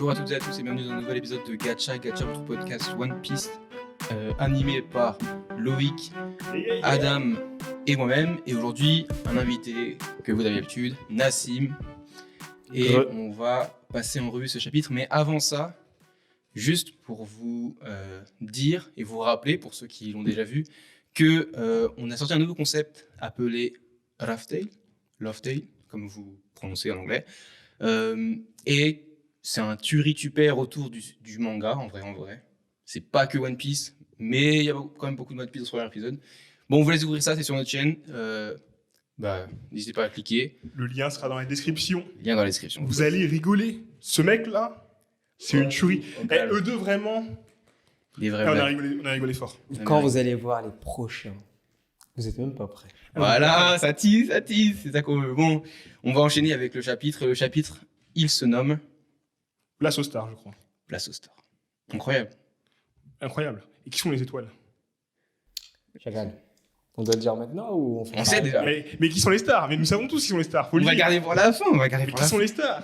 Bonjour à toutes et à tous et bienvenue dans un nouvel épisode de Gacha, votre podcast One Piece animé par Loïc, Adam et moi-même. Et aujourd'hui, un invité que vous avez l'habitude, Nassim. Et on va passer en revue ce chapitre. Mais avant ça, juste pour vous dire et vous rappeler, pour ceux qui l'ont déjà vu, que on a sorti un nouveau concept appelé Love Tale, comme vous prononcez en anglais. Et c'est un tuerie-tupère autour du manga, en vrai. C'est pas que One Piece, mais il y a quand même beaucoup de One Piece dans ce premier épisode. Bon, on vous laisse ouvrir ça, c'est sur notre chaîne. N'hésitez pas à cliquer. Le lien sera dans la description. Lien dans la description. Vous allez rigoler. Ce mec-là, c'est une tuerie. Eux deux, vraiment. Des vrais on a rigolé fort. Quand vous allez voir les prochains, vous êtes même pas prêts. Voilà, ça tease. C'est ça qu'on veut. Bon, on va enchaîner avec le chapitre. Le chapitre, il se nomme Place aux stars, je crois. Place aux stars. Incroyable. Et qui sont les étoiles? Chacal. On doit le dire maintenant ou on fait On sait déjà. Mais qui sont les stars? Mais nous savons tous qui sont les stars. On va garder pour la fin. Mais qui sont les stars?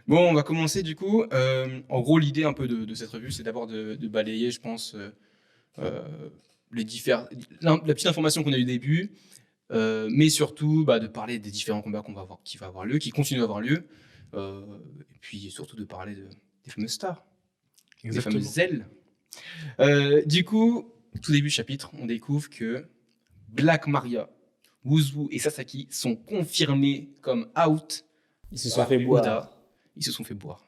Bon, on va commencer du coup. En gros, l'idée un peu de cette revue, c'est d'abord de balayer, je pense, la petite information qu'on a eu au début, mais surtout de parler des différents combats qui va avoir lieu, qui continuent à avoir lieu, et puis surtout de parler des fameuses stars, Exactement. des fameuses ailes. Du coup, tout début du chapitre, on découvre que Black Maria, Wuzu et Sasaki sont confirmés comme out. Ils se sont fait boire. Oda. Ils se sont fait boire.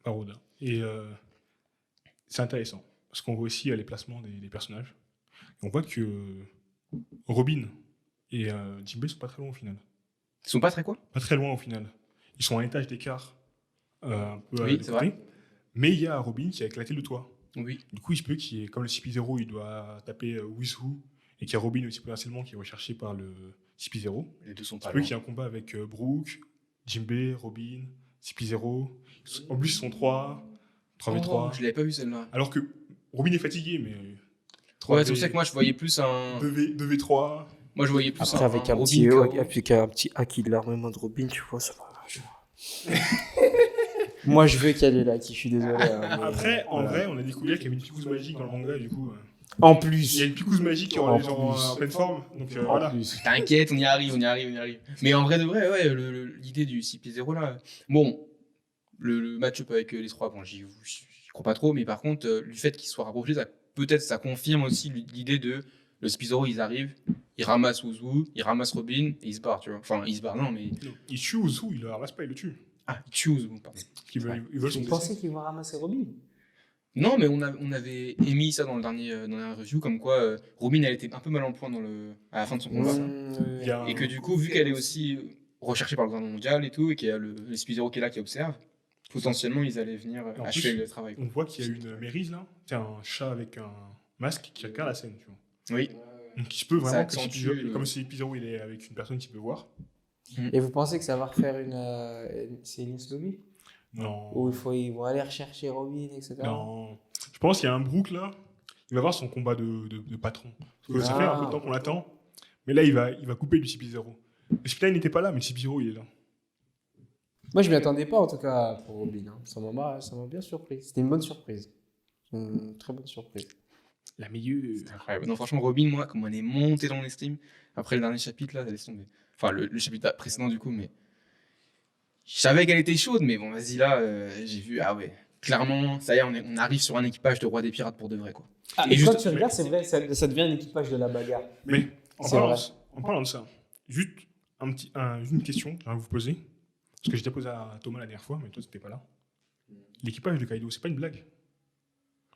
Par Oda. Et c'est intéressant. Parce qu'on voit aussi les placements des personnages. Et on voit que Robin et Jinbei sont pas très loin au final. Ils sont pas très quoi? Pas très loin au final. Ils sont à un étage d'écart. Un peu Oui, de c'est côté. vrai. Mais il y a Robin qui a éclaté le toit. Oui. Du coup, il se peut qu'il y ait, comme le CP0, il doit taper Wuzu, et qu'il y a Robin aussi potentiellement qui est recherché par le CP0. Les deux sont Il pas se peut loin. qu'il y ait un combat avec Brook, Jinbei, Robin, CP0. En plus, ils sont 3, 3v3. Je l'avais pas vu celle-là. Alors que Robin est fatigué, mais. Ouais, c'est pour ça que moi je voyais plus un. 2v3. Moi je voyais plus Après, avec un Robin petit KO. avec un petit haki de l'armement de Robin, tu vois, ça va. Moi, je veux qu'elle est là, je suis désolé. Après, en vrai, on a découvert qu'il y avait une picouse magique dans le manga, du coup. En Il y a plus. une picouse magique qui est en pleine forme. Donc voilà. T'inquiète, on y arrive. Mais en vrai de vrai, ouais, l'idée du CP0 là. Bon, le match-up avec les trois, bon, j'y crois pas trop, mais par contre, le fait qu'ils soient rapprochés, peut-être ça confirme aussi l'idée de le CP0, ils arrivent, ils ramassent Wuzu, ils ramassent Robin et ils se barrent, tu vois. Enfin, ils se barrent, non, mais. Il tue Wuzu, il le ramasse pas, il le tue. Ah, ils tuent Wuzu, pardon. Ils veulent son Vous décès. pensez qu'ils vont ramasser Robin? Non, mais on avait émis ça dans dans la review, comme quoi Robin elle était un peu mal en point à la fin de son combat. Il y a Et que du coup, vu qu'elle est aussi recherchée par le gouvernement mondial et tout, et qu'il y a le SP0 qui est là, qui observe, potentiellement ils allaient venir en achever plus, le travail. On voit qu'il y a une Mérise là, c'est un chat avec un masque qui regarde la scène, tu vois. Oui. Donc il se peut vraiment Ça que accentue le- comme c'est Pizarro, il est avec une personne qui peut voir. Et vous pensez que ça va refaire c'est une Lobby? Non. Ou ils vont aller rechercher Robin, etc. Non. Je pense qu'il y a un Brook là, il va voir son combat de patron. Parce que ça fait un peu de temps qu'on l'attend, mais là il va couper du CP0. Le CP9 n'était pas là, mais le CP0 il est là. Moi, je m'y attendais pas, en tout cas, pour Robin. Hein. Ça m'a bien surpris. C'était une bonne surprise. Une très bonne surprise. La meilleure. C'est incroyable. Non, franchement, Robin, moi, comme on est monté dans l'estime, après le dernier chapitre, là, ça laisse tomber. Enfin, le chapitre précédent, du coup, mais. Je savais qu'elle était chaude, mais bon, vas-y, là, j'ai vu, ah ouais. Clairement, ça y est, on arrive sur un équipage de Roi des Pirates pour de vrai, quoi. Et juste- quand tu regardes, c'est vrai, ça devient un équipage de la bagarre. Mais en C'est parlant de ça, juste une question que j'ai envie de vous poser. Parce que j'ai déjà posé à Thomas la dernière fois, mais toi, tu n'étais pas là. L'équipage de Kaido, c'est pas une blague.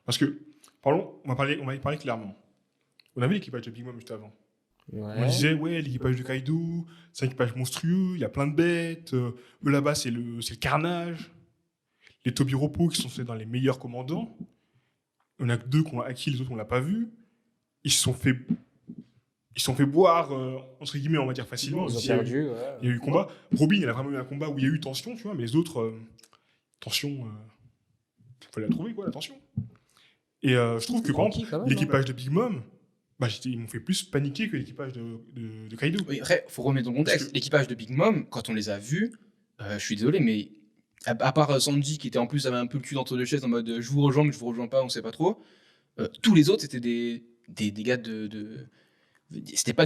Parce que, parlons, on va y parler clairement. On avait l'équipage de Big Mom juste avant. Ouais. On disait, ouais, l'équipage de Kaido, c'est un équipage monstrueux, il y a plein de bêtes. Eux là-bas, c'est le carnage. Les Tobiropo qui sont censés dans les meilleurs commandants. On a que 2 qu'on a acquis, les autres, on l'a pas vu. Ils se sont fait boire, entre guillemets, on va dire facilement. Ils ont Il y a eu- perdu, ouais. Il y a eu combat. Robin, elle a vraiment eu un combat où il y a eu tension, tu vois, mais les autres, tension, il fallait la trouver, quoi, la tension. Et je trouve que, par Tranquille, exemple, quand même, l'équipage de Big Mom, ils m'ont fait plus paniquer que l'équipage de Kaido. Oui, après, faut remettre dans le contexte. Parce que- L'équipage de Big Mom, quand on les a vus, Je suis désolé, mais à part Sanji qui était en plus avait un peu le cul entre deux chaises en mode je vous rejoins mais je vous rejoins pas, on sait pas trop. Tous les autres c'était des gars c'était pas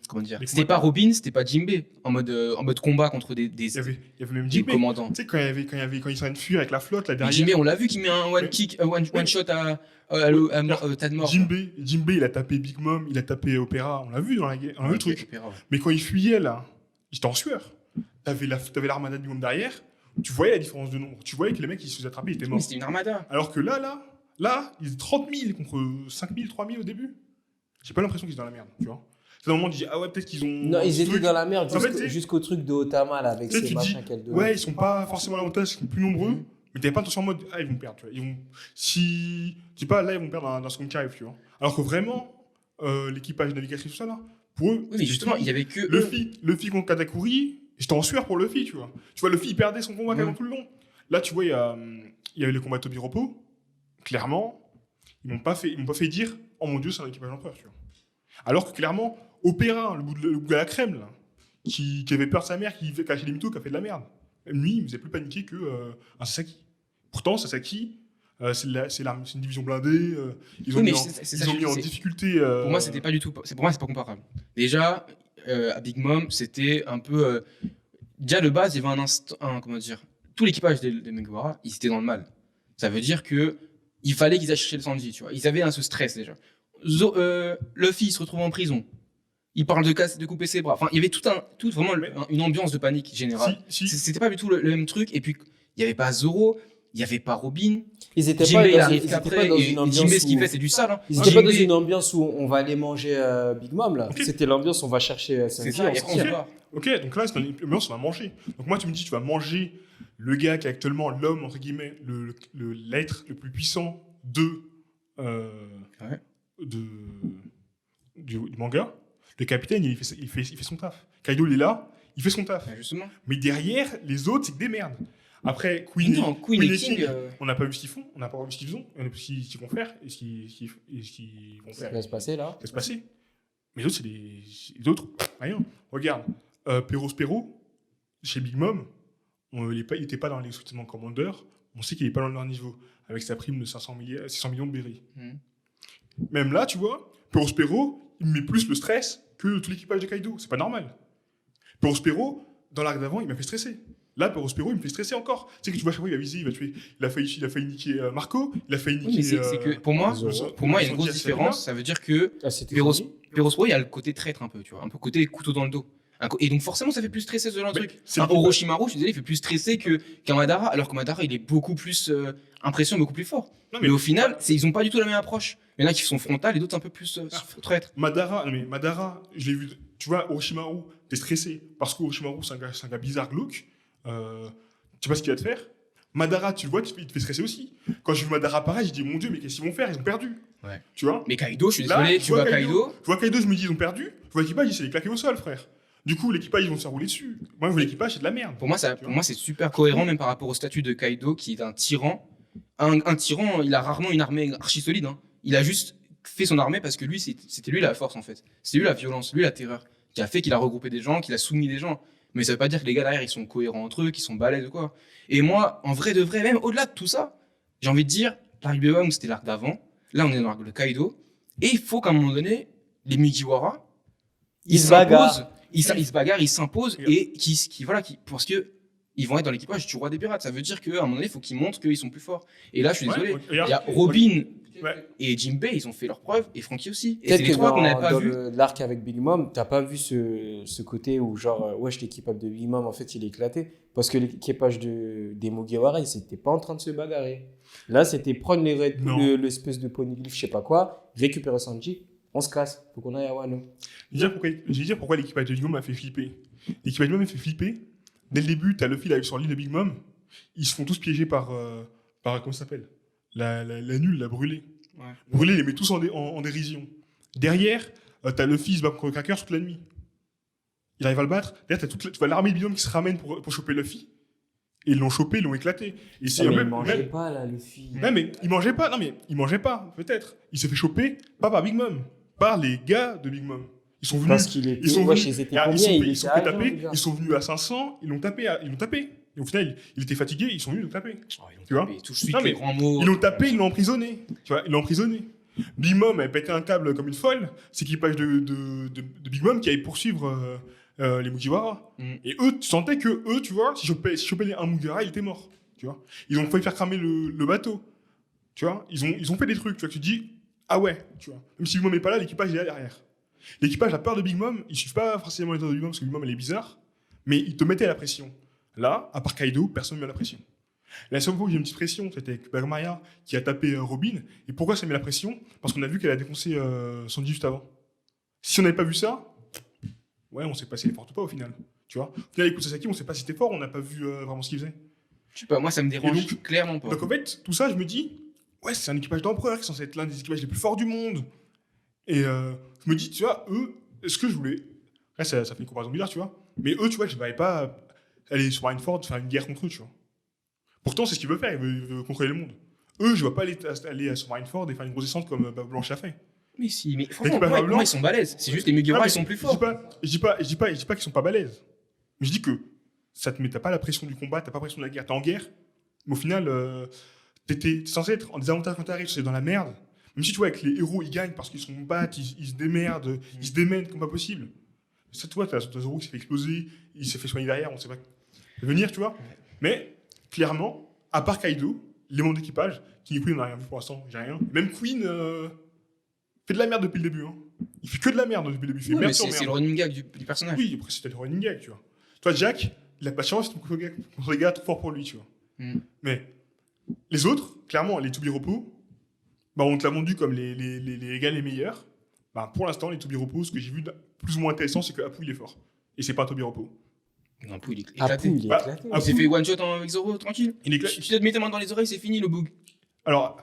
comment dire, Des c'était pas combattants. Robin, c'était pas Jinbei en mode combat contre Il y avait même des Jinbei. commandants. Tu sais, quand ils sont en train de fuir avec la flotte là Mais derrière. Jinbei, on l'a vu qui met un one Ouais. kick, one shot à tas de mort. Jinbei, il a tapé Big Mom, il a tapé Opéra. On l'a vu dans la guerre, on a vu le truc. Opéra, ouais. Mais quand il fuyait là, il était en sueur. T'avais l'armada de Big Mom derrière. Tu voyais la différence de nombre. Tu voyais que les mecs qui se faisaient attraper, ils étaient Mais morts. c'était une armada. Alors que là, ils étaient 30 000 contre 5 000, 3 000 au début. J'ai pas l'impression qu'ils étaient dans la merde, tu vois. C'est un moment où on dit, ah ouais, peut-être qu'ils ont. Non, ils étaient dans la merde En fait, jusqu'au truc de Otama là, avec Tu sais, ses tu dis, machins qu'elle donne. ouais, ils sont pas forcément à l'avantage, ils sont plus nombreux. Mhm. Mais t'avais pas attention en mode, ah, ils vont perdre, tu vois. Si. Je dis pas, là, ils vont perdre dans ce qu'on arrive, tu vois. Alors que vraiment, l'équipage navigatrice, tout ça, là, pour eux. Oui, mais justement, il y avait que Luffy contre Katakuri, j'étais en sueur pour Luffy, tu vois. Tu vois, Luffy, il perdait son combat quasiment tout le long. Là, tu vois, il y a eu le combat Tobiropo. Clairement, ils m'ont pas fait dire, oh mon dieu, c'est un équipage d'empereur, tu vois. Alors que clairement, Opéra, le bout de la crème, là, qui avait peur de sa mère, qui fait cacher les mythos, qui a fait de la merde. Même lui, il me faisait plus paniquer un Sasaki. Pourtant, Sasaki, c'est une division blindée. Ils ont Oui, mais mis, c'est ça que je mis en dis, difficulté. pour moi, c'était pas du tout. Pour moi, c'est pas comparable. Déjà, à Big Mom, c'était un peu. Déjà de base, il y avait comment dire. Tout l'équipage des Mugiwara, ils étaient dans le mal. Ça veut dire que il fallait qu'ils aillent chercher le Sanji, tu vois. Ils avaient ce stress déjà. Luffy se retrouve en prison. Il parle de couper ses bras. Enfin, il y avait tout vraiment une ambiance de panique générale. C'était pas du tout le même truc. Et puis, il y avait pas Zoro, il y avait pas Robin. Ils étaient pas Jinbei, il dans, arrive ils étaient qu'après. pas dans Et une ambiance Jinbei, ce qu'il où- fait, c'est du sale. Hein. Ils étaient pas dans Jinbei, une ambiance où on va aller manger Big Mom là. Ok. C'était l'ambiance on va chercher c'est Sanji, ça, on il y a s'en rien à tire. voir. Ok, donc là, c'est une ambiance, on va manger. Donc moi, tu me dis, tu vas manger le gars qui est actuellement l'homme, entre guillemets, l'être le plus puissant Ouais. du manga. Le capitaine, il fait son taf. Kaido, il est là, il fait son taf. Ouais, justement. Mais derrière, les autres, c'est que des merdes. Après, Queen Non, Queen et King. on n'a pas vu ce qu'ils font, on n'a pas vu ce qu'ils font, on n'a pas vu ce qu'ils vont faire et ce qu'ils vont Ça faire. va se passer là. Ça va se passer. Mais les autres, les autres, rien. Regarde, Perro, chez Big Mom, il n'était pas dans les soutiens commandeurs, on sait qu'il n'est pas dans leur niveau, avec sa prime de 600 millions de berry. Mhm. Même là, tu vois, Perro, il met plus le stress que tout l'équipage de Kaido. C'est pas normal. Perro, dans l'arc d'avant, il m'a fait stresser. Là, Perro, il me fait stresser encore. Tu sais que tu vois, à chaque fois, il va viser, il va tuer. Il a failli niquer Marco, il a failli Oui, mais niquer. c'est que pour moi, Zoro. il y a une grosse Sanji, différence. Ça veut dire que Ah, c'était Perros fini. Pro, il y a le côté traître un peu, tu vois, un peu côté couteau dans le dos. Et donc forcément, ça fait plus stresser ce genre de Mais truc. c'est Enfin, le- Orochimaru, je suis désolé, il fait plus stresser qu'un Madara, alors que Madara, il est beaucoup plus impression, beaucoup plus fort. Non, Mais au final, ils ont pas du tout la même approche. Il y en a qui sont frontales et d'autres un peu plus traîtres. Madara, je l'ai vu. Tu vois, Orochimaru, t'es stressé parce qu'Orochimaru, c'est un gars bizarre, glauque. Tu sais pas ce qu'il va te faire. Madara, tu le vois, il te fait stresser aussi. Quand je vu Madara pareil, je dis, mon dieu, mais qu'est-ce qu'ils vont faire? Ils ont perdu. Ouais. Tu vois? Mais Kaido, je suis Là, désolé, je tu vois vois Kaido. Je vois Kaido, je me dis, ils ont perdu. Je vois l'équipage, il s'est claqué au sol, frère. Du coup, l'équipage, ils vont se faire rouler dessus. Moi, je vois l'équipage, c'est de la merde. Pour moi, c'est super cohérent, même par rapport au statut de Kaido, qui est un tyran. Un tyran, il a rarement une armée archi solide. Hein. Il a juste fait son armée parce que lui, c'était lui la force, en fait. C'est lui la violence, lui la terreur, qui a fait qu'il a regroupé des gens, qu'il a soumis des gens. Mais ça veut pas dire que les gars derrière, ils sont cohérents entre eux, qu'ils sont balèzes ou quoi. Et moi, en vrai de vrai, même au-delà de tout ça, j'ai envie de dire, l'arc de Wam, c'était l'arc d'avant. Là, on est dans l'arc de Kaido. Et il faut qu'à un moment donné, les Mugiwara, Ils se bagarrent. s'imposent. Ils se bagarrent, ils s'imposent et parce que ils vont être dans l'équipage du roi des pirates. Ça veut dire qu'à un moment donné, il faut qu'ils montrent qu'ils sont plus forts. Et là, je suis désolé. Il y a Robin Ouais. et Jinbei, ils ont fait leurs preuves, et Franky aussi. Et Peut-être c'est que les trois qu'on n'avait pas dans vu. l'arc avec Big Mom, t'as pas vu ce côté où genre, wesh, l'équipage de Big Mom, en fait, il est éclaté. Parce que l'équipage des Mugiwara, ils étaient pas en train de se bagarrer. Là, c'était prendre Non. l'espèce de poneglyph, je sais pas quoi, récupérer Sanji, on se casse, faut qu'on aille à Wano. Je vais dire pourquoi l'équipage de Big Mom m'a fait flipper. L'équipage de Big Mom m'a fait flipper. Dès le début, t'as Luffy, il arrive sur l'île de Big Mom. Ils se font tous piéger par comment ça s'appelle? La nulle, la brûlée. Ouais. Brûlée, les met tous en dérision. Derrière, t'as Luffy, il se bat contre le Cracker toute la nuit. Il arrive à le battre. Derrière, tu vois l'armée de Big Mom qui se ramène pour choper Luffy. Et ils l'ont chopé, ils l'ont éclaté. Et c'est Ah, mais il même, mangeait même- pas, là, Luffy. non, mais il mangeait pas. Non, mais il mangeait pas, peut-être. Il s'est fait choper, pas par Big Mom, par les gars de Big Mom. Ils sont venus. Parce qu'il était. Ils sont Ouais, venus. ils étaient Ils combien? sont Il fait était à taper. déjà. Ils sont venus à 500. Ils l'ont tapé. Ils l'ont tapé. Et au final, il était fatigué. Ils sont venus le taper. Oh, ils l'ont Tu vois tapé, tout de suite Non, mais les grands mots. Ils l'ont tapé. Ils l'ont emprisonné. Tu vois, ils l'ont emprisonné. Big Mom avait pété un câble comme une folle. C'est l'équipage de Big Mom qui allait poursuivre les Mugiwara. Mm. Et eux, tu sentais que eux, tu vois, si chopaient un Mugiwara, il était mort. Tu vois, ils ont failli faire cramer le bateau. Tu vois, ils ont fait des trucs. Tu vois, tu te dis, ah ouais, tu vois. Même si Big Mom n'est pas là, l'équipage est là derrière. L'équipage a peur de Big Mom. Ils suivent pas forcément les ordres de Big Mom parce que Big Mom elle est bizarre. Mais ils te mettaient la pression. Là, à part Kaido, personne ne met la pression. La seule fois où il y a une petite pression, c'était avec Bergmaya qui a tapé Robin. Et pourquoi ça met la pression? Parce qu'on a vu qu'elle a défoncé Sanji juste avant. Si on n'avait pas vu ça, ouais, on sait pas si elle est forte ou pas au final. Tu vois? Au final, écoute Sasaki, on sait pas si c'était fort, on n'a pas vu vraiment ce qu'il faisait. Je sais pas, moi ça me dérange Et donc- clairement pas. Donc en fait, tout ça, je me dis, ouais, c'est un équipage d'empereur qui est censé être l'un des équipages les plus forts du monde. Et je me dis, tu vois, eux, est-ce que je voulais. Là, ça fait une comparaison bizarre, tu vois. Mais eux, tu vois, je ne vais pas aller sur Marineford faire une guerre contre eux, tu vois. Pourtant, c'est ce qu'ils veulent faire, ils veulent contrôler le monde. Eux, je ne vais pas aller sur Marineford et faire une grosse descente comme Blanche l'a fait. Mais si, mais franchement, L'équipage pour moi, blanc- ils sont balèzes. C'est juste les Mugiwara, Ah, mais ils sont plus Je forts. dis pas qu'ils sont pas balèzes. Mais je dis que t'as pas la pression du combat, t'as pas la pression de la guerre, t'es en guerre. Mais au final, t'es censé être en désavantage quand t'arrives, c'est dans la merde. Même si tu vois, avec les héros, ils gagnent parce qu'ils se battent, ils se démerdent, ils se démènent comme pas possible. Ça, tu vois, t'as Zoro qui s'est fait exploser, il s'est fait soigner derrière, on sait pas venir, tu vois. Mais clairement, à part Kaido, les membres d'équipage, King et Queen, on n'a rien vu pour l'instant, j'ai rien. Même Queen fait de la merde depuis le début. Hein. Il fait que de la merde depuis le début. Il fait Ouais, mais merde sur c'est merde. le running gag du personnage. Oui, après c'était le running gag, tu vois. Toi, Jack, il a pas de chance contre les gars trop forts pour lui, tu vois. Mm. Mais les autres, clairement, les Tobiropo, bah, on te l'a vendu comme les gars les meilleurs. Bah, pour l'instant, les Tobiropo, ce que j'ai vu de plus ou moins intéressant, c'est que Apu, il est fort. Et c'est pas un Tobiropo. Non, il est Apu, éclaté. il est Bah, éclaté. Apu- Il s'est fait one shot avec Zoro, tranquille. Il est éclaté. Tu te mets tes mains dans les oreilles, c'est fini le bug. Alors,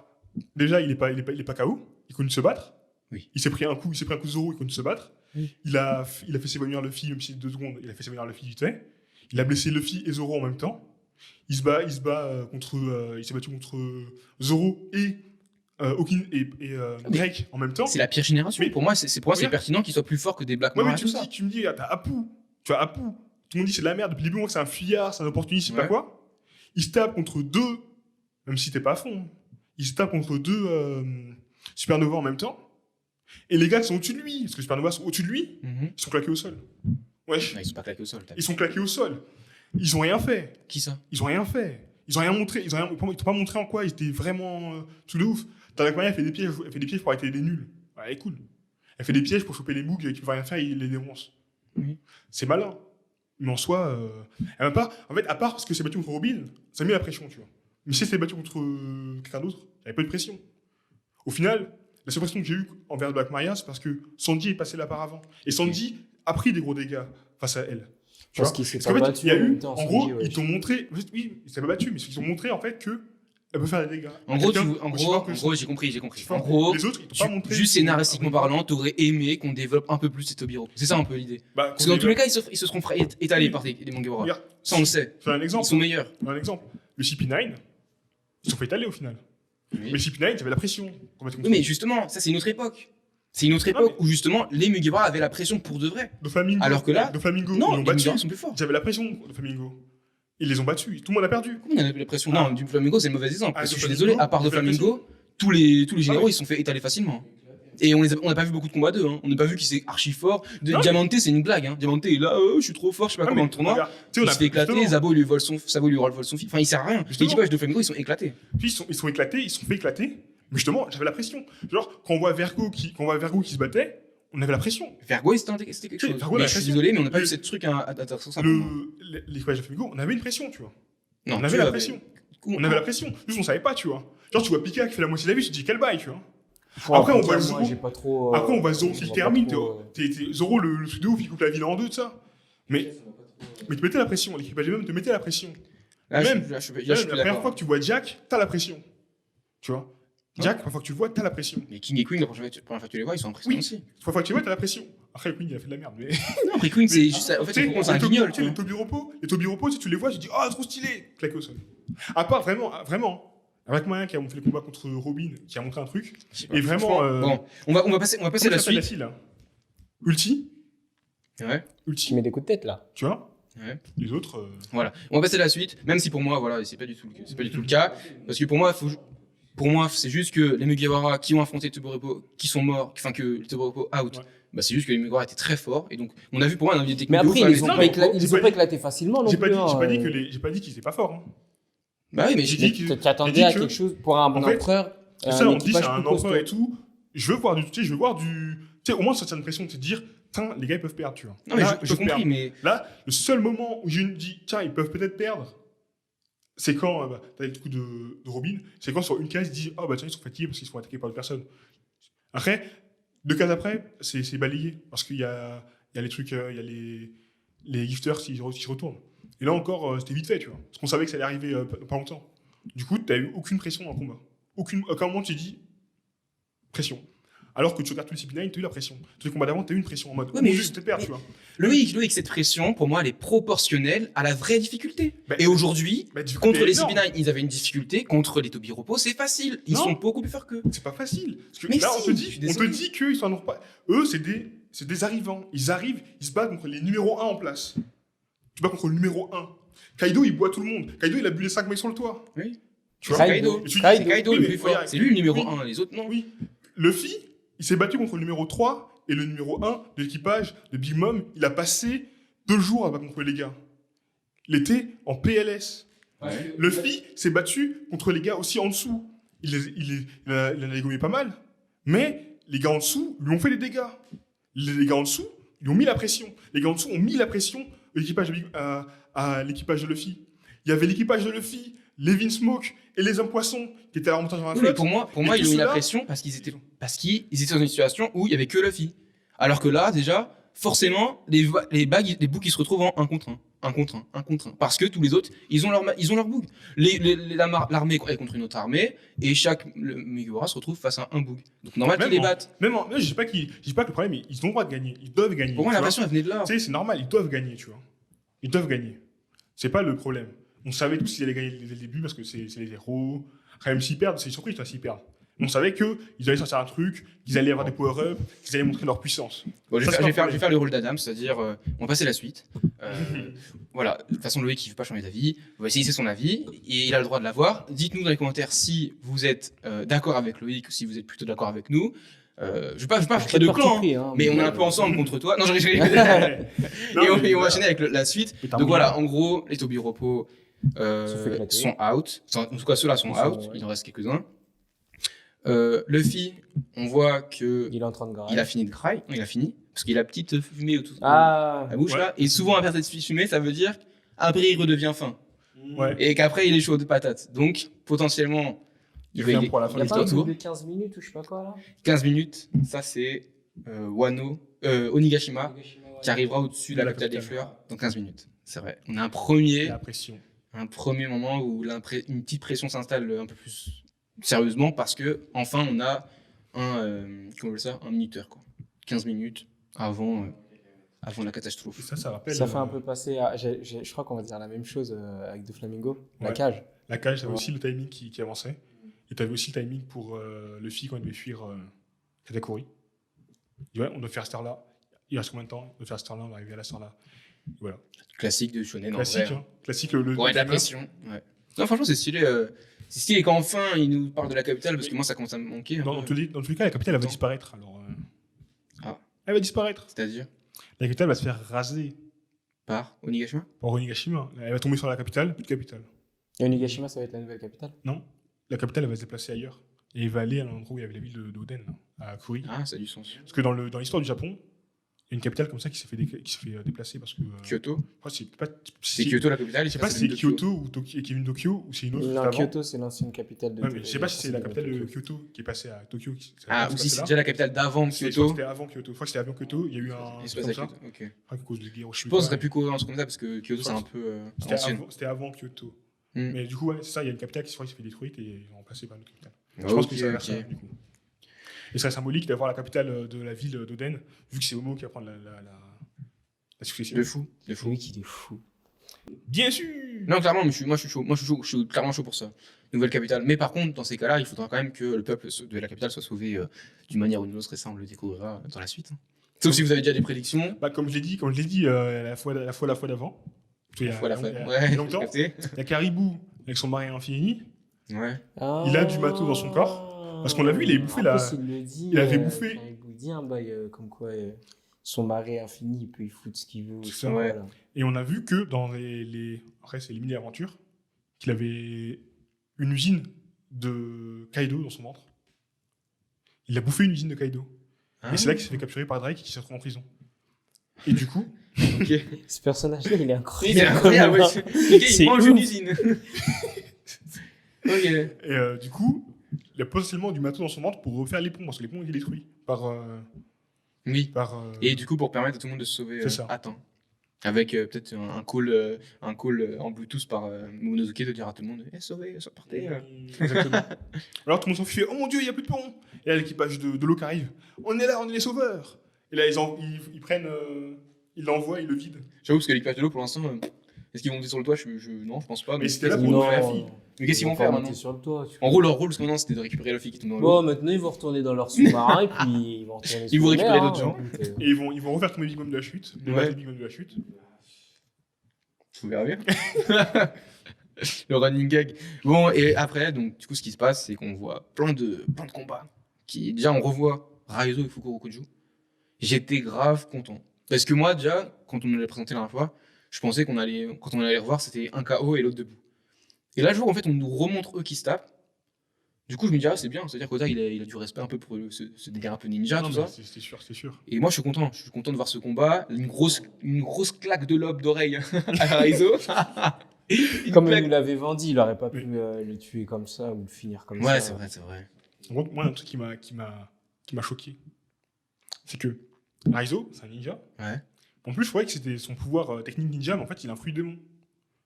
déjà, il est pas KO. Il connaît se battre. Oui. Il s'est pris un coup de Zoro, il connaît se battre. Oui. Il a fait s'évanouir Luffy, même si c'est 2 secondes, il a fait s'évanouir Luffy vite fait. Il a blessé Luffy et Zoro en même temps. Il s'est battu contre Zoro et Hawkins et Drake en même temps. C'est la pire génération. Mais- Pour moi, c'est Regarde. pertinent qu'il soit plus fort que des Black Ouais, mais Mara, tout ça. tu me dis, ah, t'as Apu. Tu as Apu. Tout le monde dit c'est de la merde. Depuis le début, moi, c'est un fuyard, c'est un opportuniste, je sais pas Ouais. quoi. Il se tape contre 2, même si t'es pas à fond, il se tape contre 2 Supernova en même temps. Et les gars qui sont au-dessus de lui, parce que les Supernova sont au-dessus de lui, Mhm. ils sont claqués au sol. Wesh, Ouais, ils sont pas claqués au sol. t'as ils sont claqués au sol. Ils ont rien fait. Qui ça? Ils ont rien fait. Ils ont rien montré. Ils t'ont pas montré en quoi ils étaient vraiment tout de ouf. Tarek Maya fait des pièges pour arrêter des nuls. Ouais, elle est cool. Elle fait des pièges pour choper les bougs qui peuvent rien faire, il les défonce. Oui. C'est malin. Mais en soi, elle m'a pas. En fait, à part parce que c'est battu contre Robin, ça met la pression, tu vois. Mais si c'était battu contre quelqu'un d'autre, il n'y avait pas de pression. Au final, la seule pression que j'ai eue envers Black Maria, c'est parce que Sanji est passé là par avant. Et Sanji a pris des gros dégâts face à elle. Tu Parce vois qu'il s'est Parce pas qu'en fait, battu il y a en eu, même temps, en Sanji, gros, ouais. ils t'ont montré. En fait, oui, il s'est pas battu, mais ils ont montré en fait que elle peut faire des dégâts. En gros, Quelqu'un en aussi fort que gros, ça. j'ai compris. Aussi En fort. gros, Les autres, ils t'ont pas montré. juste scénaristiquement Ah, parlant, t'aurais aimé qu'on développe un peu plus ces Tobiro. C'est ça un peu l'idée. bah, Parce que dans tous les cas, ils se seront étalés Oui. par des Mugiwara. Regarde, Ça, on le sait. je fais un Ils exemple. sont meilleurs. Un exemple. Le CP9, ils se sont fait étaler au final. Oui. Mais le CP9, il avait la pression. Oui, mais justement, ça, c'est une autre époque. C'est une autre Non, époque où justement les Mugiwara avaient la pression pour de vrai. Doflamingo, Alors que là, Doflamingo, Non, ils l'ont les battu. Mugiwara sont plus forts. J'avais la pression de Flamingo. Ils les ont battus. Tout le monde a perdu. Comment on a la pression? Ah. Non, du Flamingo, c'est le mauvais exemple. Ah, Parce que je suis Doflamingo, désolé, à part de il fait la Flamingo, tous les généraux, oui. ils se sont fait étaler facilement. Et on n'a pas vu beaucoup de combats d'eux. Hein. On n'a pas vu qu'il s'est archi fort. Non, Diamante, c'est une blague. Hein. Diamante est là, je suis trop fort, je sais pas Ah, comment mais le tournoi. regarde, tu sais, on Il a se fait éclater, justement, Sabo lui vole son fil. Enfin, il sert à rien. Justement. L'équipage de Flamingo, ils sont éclatés. puis ils sont éclatés, ils se sont fait éclater. Mais justement, j'avais la pression. Genre, quand on voit Vergo qui se battait, on avait la pression. Vergo, c'était quelque Oui, chose. Vergo, Mais la je suis pression. désolé, mais on n'a pas Le- vu cette truc à ça. pour moi. L'équipage de Flamingo, on avait une pression, tu vois. Non, On tu avait la l'avais. pression. On avait la pression. Juste, on savait pas, tu vois. Genre, tu vois Pika qui fait la moitié de la vie, tu te dis quel bail, tu vois. Après, on voit moi, Zoro. j'ai pas trop. Après, on voit Zoro qui je vois termine. pas trop, Zoro, le truc de ouf, il coupe la ville en deux, tout ça. Mais tu mettais la pression. L'équipage même te mettait la pression. Là, Même- je suis Même plus la première d'accord. fois que tu vois Jack, t'as la pression. Tu vois. Jack, la première fois que tu le vois, t'as la pression. Mais King et Queen, la première fois que tu les vois, ils sont impressionnants Oui. aussi. La première fois que tu le vois, t'as la pression. Après, Queen, il a fait de la merde. Mais... Non, après Queen, c'est juste. En fait, Tu sais, il faut qu'on c'est un les guignol, tu les vois. Tobiropo, si tu les vois, tu dis, oh, trop stylé, claqué au sol. À part vraiment, avec moyen qui a fait le combat contre Robin, qui a montré un truc. Je sais pas, Et vraiment, franchement, bon, on va passer comment à la ça s'appelle suite. fille, là Ulti, Ouais. Tu Ulti, mets des coups de tête là. tu vois. Ouais. Les autres, Voilà. On va passer à la suite, même si pour moi, voilà, c'est pas du tout le cas. Parce que pour moi, c'est juste que les Mugiwara qui ont affronté Toboropo, qui sont morts, enfin que les Toboropo out, Ouais. bah, c'est juste que les Mugiwara étaient très forts. Et donc, on a vu pour moi un avis technique. Mais après, ils les ont pas éclaté facilement non j'ai pas plus. dit, hein, j'ai pas dit qu'ils étaient pas forts. Hein. Bah oui, mais J'ai j'ai dit Mais que- t'attendais j'ai dit à que- quelque chose pour un bon en fait, empereur. C'est ça, on dit c'est équipage un plus costaud. empereur et tout. Je veux voir du, tu sais, je veux voir du, tu sais, au moins ça tient une pression de se dire, tiens, les gars ils peuvent perdre, tu vois. Non, mais Là, j'ai ils peuvent compris, perdre. mais. Là, le seul moment où je me dis, tiens, ils peuvent peut-être perdre, c'est quand, t'as le coup de Robin, c'est quand sur une case, ils disent, oh bah tiens, ils sont fatigués parce qu'ils se font attaquer par d'autres personnes. Après, deux cases après, c'est balayé, parce qu'il y a les trucs, il y a les gifters qui se retournent. Et là encore, c'était vite fait, tu vois. Parce qu'on savait que ça allait arriver pas longtemps. Du coup, t'as eu aucune pression dans le combat. À aucun moment tu t'es dit, pression. Alors que tu regardes tous les CP9, t'as eu la pression. Tous les combats d'avant, t'as eu une pression en mode, Ouais, oh mais mon Dieu, juste- c'était perdre, mais- tu vois. Loïc, cette pression, pour moi, elle est proportionnelle à la vraie difficulté. Bah, Et aujourd'hui, Bah, du coup, contre mais les non, CP9, ils avaient une difficulté. Contre les Tobiropo, c'est facile. Ils Non. sont beaucoup plus forts qu'eux. c'est pas facile. Parce que Mais là, si, on te je suis dit, désolé. qu'ils s'en ont pas. Eux, c'est des arrivants. Ils arrivent, ils se battent contre les numéros 1 en place. Tu bats contre le numéro 1. Kaido, il boit tout le monde. Kaido, il a bu les 5 mecs sur le toit. Oui. Tu vois C'est Kaido. Kaido. Et tu dis- C'est Kaido oui, le mais plus fort. regarde, C'est lui le numéro oui. 1, les autres non. Oui. Luffy, il s'est battu contre le numéro 3 et le numéro 1 de l'équipage de Big Mom. Il a passé 2 jours à battre contre les gars. Il était en PLS. Ouais. Luffy s'est battu contre les gars aussi en dessous. Il en a dégommé pas mal. Mais les gars en dessous lui ont fait des dégâts. Les gars en dessous lui ont mis la pression. Les gars en dessous ont mis la pression à l'équipage de Luffy. Il y avait l'équipage de Luffy, Levin Smoke et les hommes poissons qui étaient à la remontage dans la Oui, mais flotte. pour moi, Et ils tout ont mis la cela- pression parce qu'ils étaient dans une situation où il y avait que Luffy. Alors que là, déjà, forcément, les boucs, ils se retrouvent en 1 contre 1. 1 contre 1, 1 contre 1. Parce que tous les autres, ils ont leur bug. L'armée est contre une autre armée, et chaque Mugiwara se retrouve face à un bug. Donc normal qu'ils Même les en- battent. je dis pas que le problème est ils ont le droit de gagner. Ils doivent gagner. Pour moi, tu la vois. pression, elle venait de là. Tu sais, c'est normal, ils doivent gagner, tu vois. Ils doivent gagner. C'est pas le problème. On savait tous qu'ils allaient gagner dès le début parce que c'est les héros. Après, même s'ils perdent, c'est une surprise, toi, s'ils perdent. On savait qu'ils allaient sortir un truc, qu'ils allaient avoir des power-ups, qu'ils allaient montrer leur puissance. Bon, je Ça, vais c'est faire, pas je vais faire le rôle d'Adam, c'est-à-dire, on va passer à la suite. Voilà, de toute façon, Loïc, il ne veut pas changer d'avis. On va essayer, c'est son avis, et il a le droit de l'avoir. Dites-nous dans les commentaires si vous êtes d'accord avec Loïc ou si vous êtes plutôt d'accord avec nous. Je ne vais pas faire de Parti clan, hein, pris, hein, mais on est un peu ensemble contre toi. Non, je rigole. Non, Et on, mais et on va voilà. enchaîner avec la suite. Mais t'as Donc un voilà, moyen. en gros, les Tobiropo fait éclater. sont out. Enfin, en tout cas, ceux-là sont Ils sont, out. ouais. Il en reste quelques-uns. Luffy, on voit que Il est en train de grailler. il a fini de cry. Non, il a fini. Parce qu'il a petite fumée autour de Ah, la bouche Ouais. là. Et souvent, à perdre cette fumée, ça veut dire qu'après, il redevient faim. Ouais. Et qu'après, il est chaud de patate. Donc, potentiellement, Il revient pour la fin il y a du pas un tour. truc de 15 minutes ou je sais pas quoi là 15 minutes, ça c'est Onigashima qui arrivera au-dessus de la De la capitale des capitale. fleurs dans 15 minutes. C'est vrai. On a La pression. un premier moment où une petite pression s'installe un peu plus sérieusement parce que enfin on a comment on appelle ça, un minuteur quoi. 15 minutes avant la Et catastrophe. ça rappelle. Ça fait un peu passer à. Je crois qu'on va dire la même chose avec Doflamingo. La Ouais. cage. La cage, t'avais Ouais. aussi le timing qui avançait. Et t'avais aussi le timing pour Luffy quand il devait fuir Katakuri. Il dit, ouais, on doit faire cette heure-là. Il reste combien de temps? On doit faire cette heure-là, on va arriver à la cette heure-là. Et voilà. Classique de shonen en Classique, vrai. hein. Classique, le Pour mettre la timer. pression. Ouais. Non franchement c'est stylé. C'est stylé qu'enfin il nous parle de la capitale parce que moi ça commence à me manquer. un Dans peu. tous les cas, la capitale, elle va Attends. disparaître. Alors, Ah. Elle va disparaître. C'est-à-dire La capitale va se faire raser par Onigashima. par Onigashima. Elle va tomber sur la capitale, plus de capitale. Et Onigashima, ça va être la nouvelle capitale. Non. La capitale, elle va se déplacer ailleurs. Et elle va aller à l'endroit où il y avait la ville d'Oden, à Kuri. Ah ça a du sens. Parce que dans l'histoire du Japon, il y a une capitale comme ça qui s'est fait déplacer parce que. Kyoto. Je crois que c'est pas. C'est Kyoto la capitale. Je sais pas si c'est Kyoto ou qui est venu de Tokyo ou c'est une autre. juste Non, avant. Kyoto, c'est l'ancienne capitale de. Ouais, mais je sais pas si c'est la capitale de Kyoto qui est passée à Tokyo. Ah, ou si c'est déjà la capitale d'avant Je crois Kyoto. que c'était avant Kyoto. Je crois que c'était avant Kyoto. Il y a eu un. Il se truc passe comme à ça. Kyoto. Ok. Je crois qu'à cause de guerre. Je pense que ce serait plus cohérent comme ça parce que Kyoto c'est un peu ancien. C'était avant Kyoto. Hmm. Mais du coup, ouais, c'est ça. Il y a une capitale qui s'est fait détruite et ils ont remplacé par une autre capitale. Je Ok, pense que ça va faire ok. ça, du coup. Et c'est symbolique d'avoir la capitale de la ville d'Oden, vu que c'est Homo qui va prendre la succession. De fou. De C'est fou. lui qui est fou. Bien sûr. Non, clairement, mais moi je suis chaud. Moi je suis chaud. Je suis clairement chaud pour ça. Nouvelle capitale. Mais par contre, dans ces cas-là, il faudra quand même que le peuple de la capitale soit sauvé d'une manière ou d'une autre. Et ça, on le découvrira dans la suite. Sauf si vous avez déjà des prédictions. Bah, comme je l'ai dit la fois d'avant. Il y a, Voilà, il y a- il y a ouais, longtemps. capté. Il y a Caribou avec son mari infini. Ouais. Il a du matos dans son corps. Parce qu'on l'a vu, il avait bouffé En la- plus, il le dit. il avait bouffé- Quand il vous dit un bail comme quoi son mari infini, il peut y foutre ce qu'il veut. C'est aussi, ça. voilà. Et on a vu que dans après, c'est les mini-aventures, qu'il avait une usine de Kaido dans son ventre. Il a bouffé une usine de Kaido. Ah. Et c'est là qu'il s'est fait capturer par Drake et qu'il s'est retrouvé en prison. Et du coup, Ok. Ce personnage-là, il est Oui, incroyable. c'est incroyable. Ouais. Le gars, C'est il mange ouf. une usine. Ok. du coup, il a potentiellement du matos dans son ventre pour refaire les ponts, parce que les ponts étaient détruits Oui. par Et du coup, pour permettre à tout le monde de se sauver C'est ça. à temps. Avec peut-être un call en Bluetooth par Momonosuke de dire à tout le monde sauvez, partez. Exactement. Alors tout le monde s'en fait, oh mon dieu, il n'y a plus de pont. Et là, l'équipage de l'eau qui arrive, on est là, on est les sauveurs. Et là, ils prennent, ils l'envoient, ils le vident. J'avoue, parce que l'équipage de l'eau, pour l'instant, est-ce qu'ils vont monter sur le toit Non, je pense pas. Mais donc c'était là qu'est-ce pour qu'ils nous vont faire faire la fille. Mais qu'est-ce qu'ils vont pas faire monter maintenant sur le toit, tu En vois. gros, leur rôle, jusqu'à maintenant, c'était de récupérer Luffy qui tombe dans l'eau. Bon, maintenant, ils vont retourner dans leur sous-marin et puis ils vont retourner Ils vont sous récupérer mer, d'autres gens. écoute, Et ils vont refaire tomber Big Mom de la chute. Ouais. Big Mom de la chute. Vous verrez bien. Le running gag. Bon, et après, donc, du coup, ce qui se passe, c'est qu'on voit plein de combats. Déjà, on revoit Raizo et Fukurokuju. J'étais grave content. Parce que moi, déjà, quand on nous l'a présenté la dernière fois, je pensais quand on allait revoir, c'était un KO et l'autre debout. Et là, je vois qu'en fait, on nous remontre eux qui se tapent. Du coup, je me dis, ah, c'est bien. C'est-à-dire qu'Oda, il a du respect un peu pour ce délire un peu ninja, Non, tout mais ça. c'est sûr, c'est sûr. Et moi, je suis content. Je suis content de voir ce combat. Une grosse claque de lobe d'oreille à Raizo. Une Comme il claque. nous l'avait vendu, il aurait pas pu Oui. le tuer comme ça ou le finir comme Ouais, ça. c'est vrai. En gros, moi, un truc qui m'a choqué, c'est que Raizo, c'est un ninja. Ouais. En plus, je croyais que c'était son pouvoir technique ninja, mais en fait, il a un fruit démon.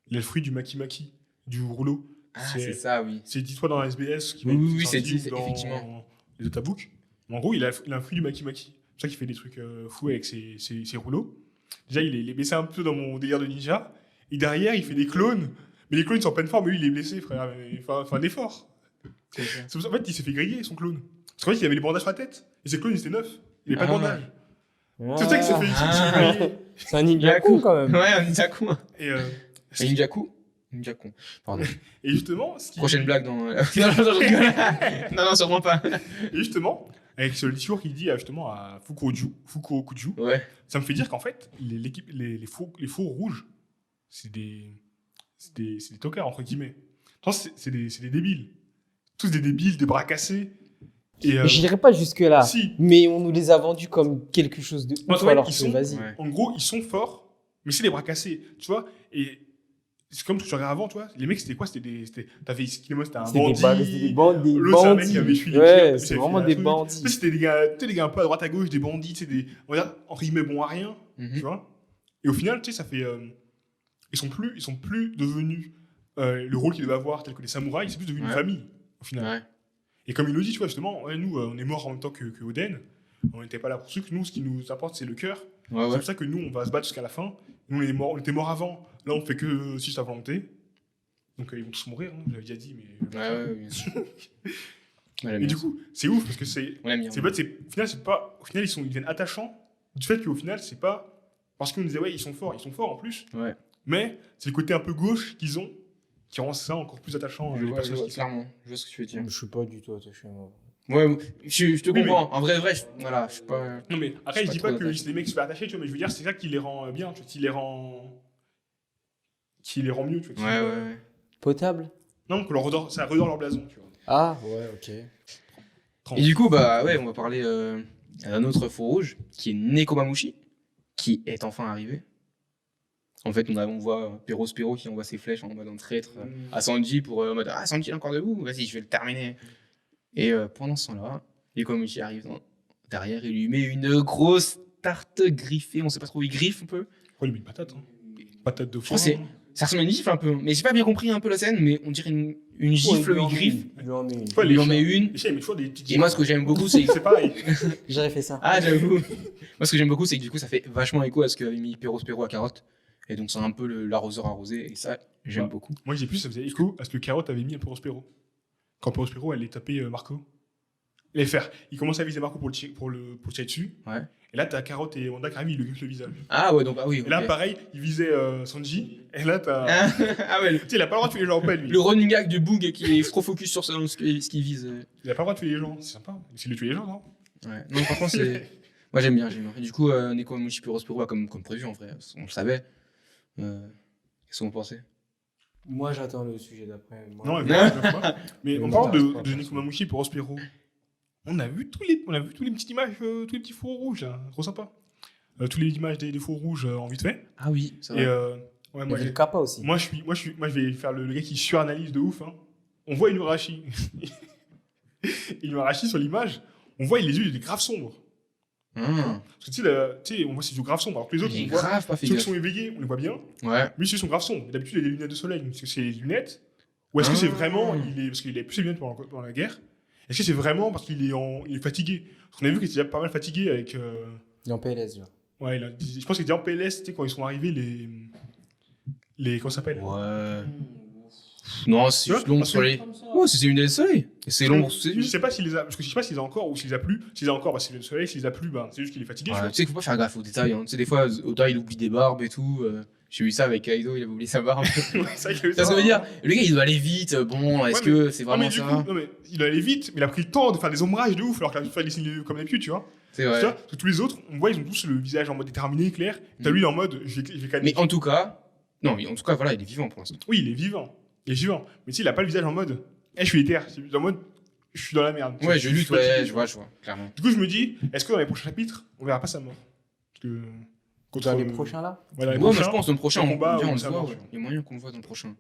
Il a le fruit du Maki-Maki, du rouleau. Ah, c'est ça, oui. C'est dit-toi dans la SBS. Qui Oui, va être oui, sorti, c'est dit, ou dans effectivement. Les otabooks. Mais en gros, il a un fruit du Maki-Maki. C'est pour ça qu'il fait des trucs fous avec ses rouleaux. Déjà, il est blessé un peu dans mon délire de ninja. Et derrière, il fait des clones. Mais les clones sont en pleine forme, mais lui, il est blessé, frère. Il fait un effort. C'est pour ça, en fait, il s'est fait griller, son clone. Parce qu'en fait, il avait les bandages sur la tête. Et ses clones, ils étaient neufs. Il avait pas de Ah. bandage. Ah. C'est ça qu'il s'est fait, il s'est fait griller. C'est un ninja con quand même. Ouais, un ninja con. Et, Et ninja con. Pardon. et justement, ce qui- Prochaine blague dans. non, je rigole. non, sûrement pas. et justement, avec ce discours qu'il dit justement à Fukurokuju, Ouais. ça me fait dire qu'en fait, les faux rouges, c'est des tocards, entre guillemets. C'est des débiles. Tous des débiles, des bras cassés. Et, Je dirais pas jusque-là, si, mais on nous les a vendus comme quelque chose de En ouf fait, alors ils que sont- vas-y. Ouais. en gros, ils sont forts, mais c'est des bras cassés, tu vois. Et c'est comme ce que tu regardes avant, tu vois. Les mecs, c'était quoi? T'avais Iskilemo, c'était un C'était bandit. des bandits. L'autre, c'est un mec qui avait fui les Ouais, pierres, c'est qui avait vraiment fait un des truc. bandits. Tu sais, c'était des gars, des gars un peu à droite à gauche, des bandits, tu sais, on va dire, entre guillemets, bons à rien, tu Mhm. vois. Et au final, tu sais, ça fait. Ils sont plus devenus le rôle qu'ils devaient avoir, tel que les samouraïs, c'est plus devenu une Ouais. famille, au final. Ouais. Et comme il le dit, tu vois, justement, ouais, nous, on est morts en même temps que Oden. On n'était pas là pour ce truc. Nous, ce qui nous importe, c'est le cœur. Ouais, C'est ouais. pour ça que nous, on va se battre jusqu'à la fin. Nous, on était morts avant. Là, on fait que si sa volonté. Donc, ils vont tous mourir, hein, je l'avais déjà dit. Mais... Ouais, bien sûr. Et du coup, c'est ouf parce que c'est. on l'aime bien. Au final, c'est pas. Au final, ils deviennent attachants. Du fait qu'au final, c'est pas. Parce qu'on nous disait, ouais, ils sont forts en plus. Ouais. Mais c'est le côté un peu gauche qu'ils ont qui rend ça encore plus attachant. Je les vois, personnages qui sont. clairement. Je vois ce que tu veux dire. Je suis pas du tout attaché à moi. Ouais, je te Oui, comprends. En vrai, voilà, je suis pas. Non, mais après, Je je suis dis pas pas trop que c'est des mecs super attachés, tu vois, mais je veux dire, c'est ça qui les rend bien, tu vois, qui les rend mieux, tu vois. Ouais, ouais. Potable? Non, que ça redore leur blason, tu vois. Ah, ouais, ok. Et du coup, bah ouais, on va parler d'un autre faux rouge qui est Nekomamushi, qui est enfin arrivé. En fait, on voit Pero Spero qui envoie ses flèches en mode un traître à Sanji pour en mode ah, Sanji est encore debout, vas-y, je vais le terminer. Et pendant ce temps-là, Nekomamushi arrive derrière et lui met une grosse tarte griffée, on sait pas trop où il griffe un peu. Oh, il met une patate, hein. Patate de crois foin. que Ça ressemble à une gifle un peu, mais j'ai pas bien compris un peu la scène, mais on dirait une gifle où il griffe. Il lui en met une. Ouais, Il lui en met une. Les chiens, ils mettent toujours des petites Et moi, ce que j'aime beaucoup, c'est C'est pareil. J'aurais fait ça. Ah, j'avoue. Moi, ce que j'aime beaucoup, c'est que du coup, ça fait vachement écho à ce qu'avait mis Pero Spero à Carotte. Et donc, c'est un peu l'arroseur arrosé. Et ça, j'aime Ouais. beaucoup. Moi, j'ai plus, ça faisait écho à ce que Carotte avait mis à Prospero. Quand Prospero allait taper Marco. Il commençait à viser Marco pour le tirer dessus. Ouais. Et là, t'as Carotte et Wanda qui arrivent, ils lui griffent le visage. Ah ouais, donc ah oui. Et là, ok. pareil, il visait Sanji. Et là, t'as. Ah ouais, Tu sais, il a pas le droit de tuer les gens en paix, lui. le running gag du Boog qui est trop focus sur ce qu'il vise. Il a pas le droit de tuer les gens. C'est sympa. C'est de tuer les gens, non? Ouais. Non, franchement, c'est. Moi, j'aime bien. Et du coup, Nekomamushi Perospero, comme prévu, en vrai, on le savait. Qu'est-ce que vous pensez? Moi, j'attends le sujet d'après. Moi, Non, mais Mais en il parlant m'intéresse pas, de Nekomamushi et Perospero, on a vu tous les petites images, tous les petits fours rouges, là. Trop sympa. Tous les images des fours rouges en vite fait. Ah oui, c'est Et vrai. ouais, il y moi, avait le Kappa aussi. moi, je vais faire le gars qui suranalyse de ouf. Hein. On voit Inuarashi. Inuarashi sur l'image, on voit les yeux, il est grave sombre. Ah. Parce que tu sais, on voit ses yeux grave sombres. Alors que les autres, Il est on voit, grave pas fait ceux qui gaffe. sont éveillés, on les voit bien. Ouais. Mais ceux qui sont grave sombres. D'habitude, il a des lunettes de soleil. Est-ce que c'est les lunettes? Ou est-ce que c'est vraiment. Parce qu'il a plus ses lunettes pendant la guerre. Est-ce que c'est vraiment parce qu'il est fatigué? Parce qu'on a vu qu'il était déjà pas mal fatigué avec. Il est en PLS, genre. Ouais, je pense qu'il était en PLS, tu sais, quand ils sont arrivés, comment ça s'appelle? Ouais. Non, c'est Tu vois, juste l'ombre parce sur que- les. Oh, c'est une des soleil. Et c'est l'ombre sous ses Je yeux. sais pas s'il les a. Parce que je sais pas s'il les a encore ou s'il les a plus. S'il les a encore, bah, c'est le soleil. S'il les a plus, bah, c'est juste qu'il est fatigué. Ouais, tu vois. tu sais qu'il faut pas faire gaffe aux détails. Hein. Tu sais, des fois, Oda il oublie des barbes et tout. J'ai eu ça avec Kaido, il avait oublié sa barbe. C'est vrai que Ça veut dire, le gars il doit aller vite. Bon, est-ce Ouais, que c'est Non, vraiment mais du ça? coup, non, mais il allait vite, mais il a pris le temps de faire des ombrages de ouf, alors qu'il a fait des signes comme d'habitude, tu vois. C'est Tu vrai. vois, parce que tous les autres, on voit, ils ont tous le visage en mode déterminé, clair. T'as lui, il est en mode, je vais calmer. Mais en tout cas, non, mais en tout cas, voilà, il est vivant pour l'instant. Oui, il est vivant. Il est vivant. Mais tu sais, il a pas le visage en mode, je suis éther. C'est en mode, je suis dans la merde. Ouais, je suis lutte, fatigué, ouais, tu je vois, clairement. Du coup, je me dis, est-ce que dans les prochains chapitres, on verra pas sa mort? Parce que. Dans les prochains, là Ouais, dans les Ouais, moi prochains, je pense dans le prochain, le on combat, on on le sait voit. avant, Ouais. Il y a moyen qu'on le voit dans le prochain.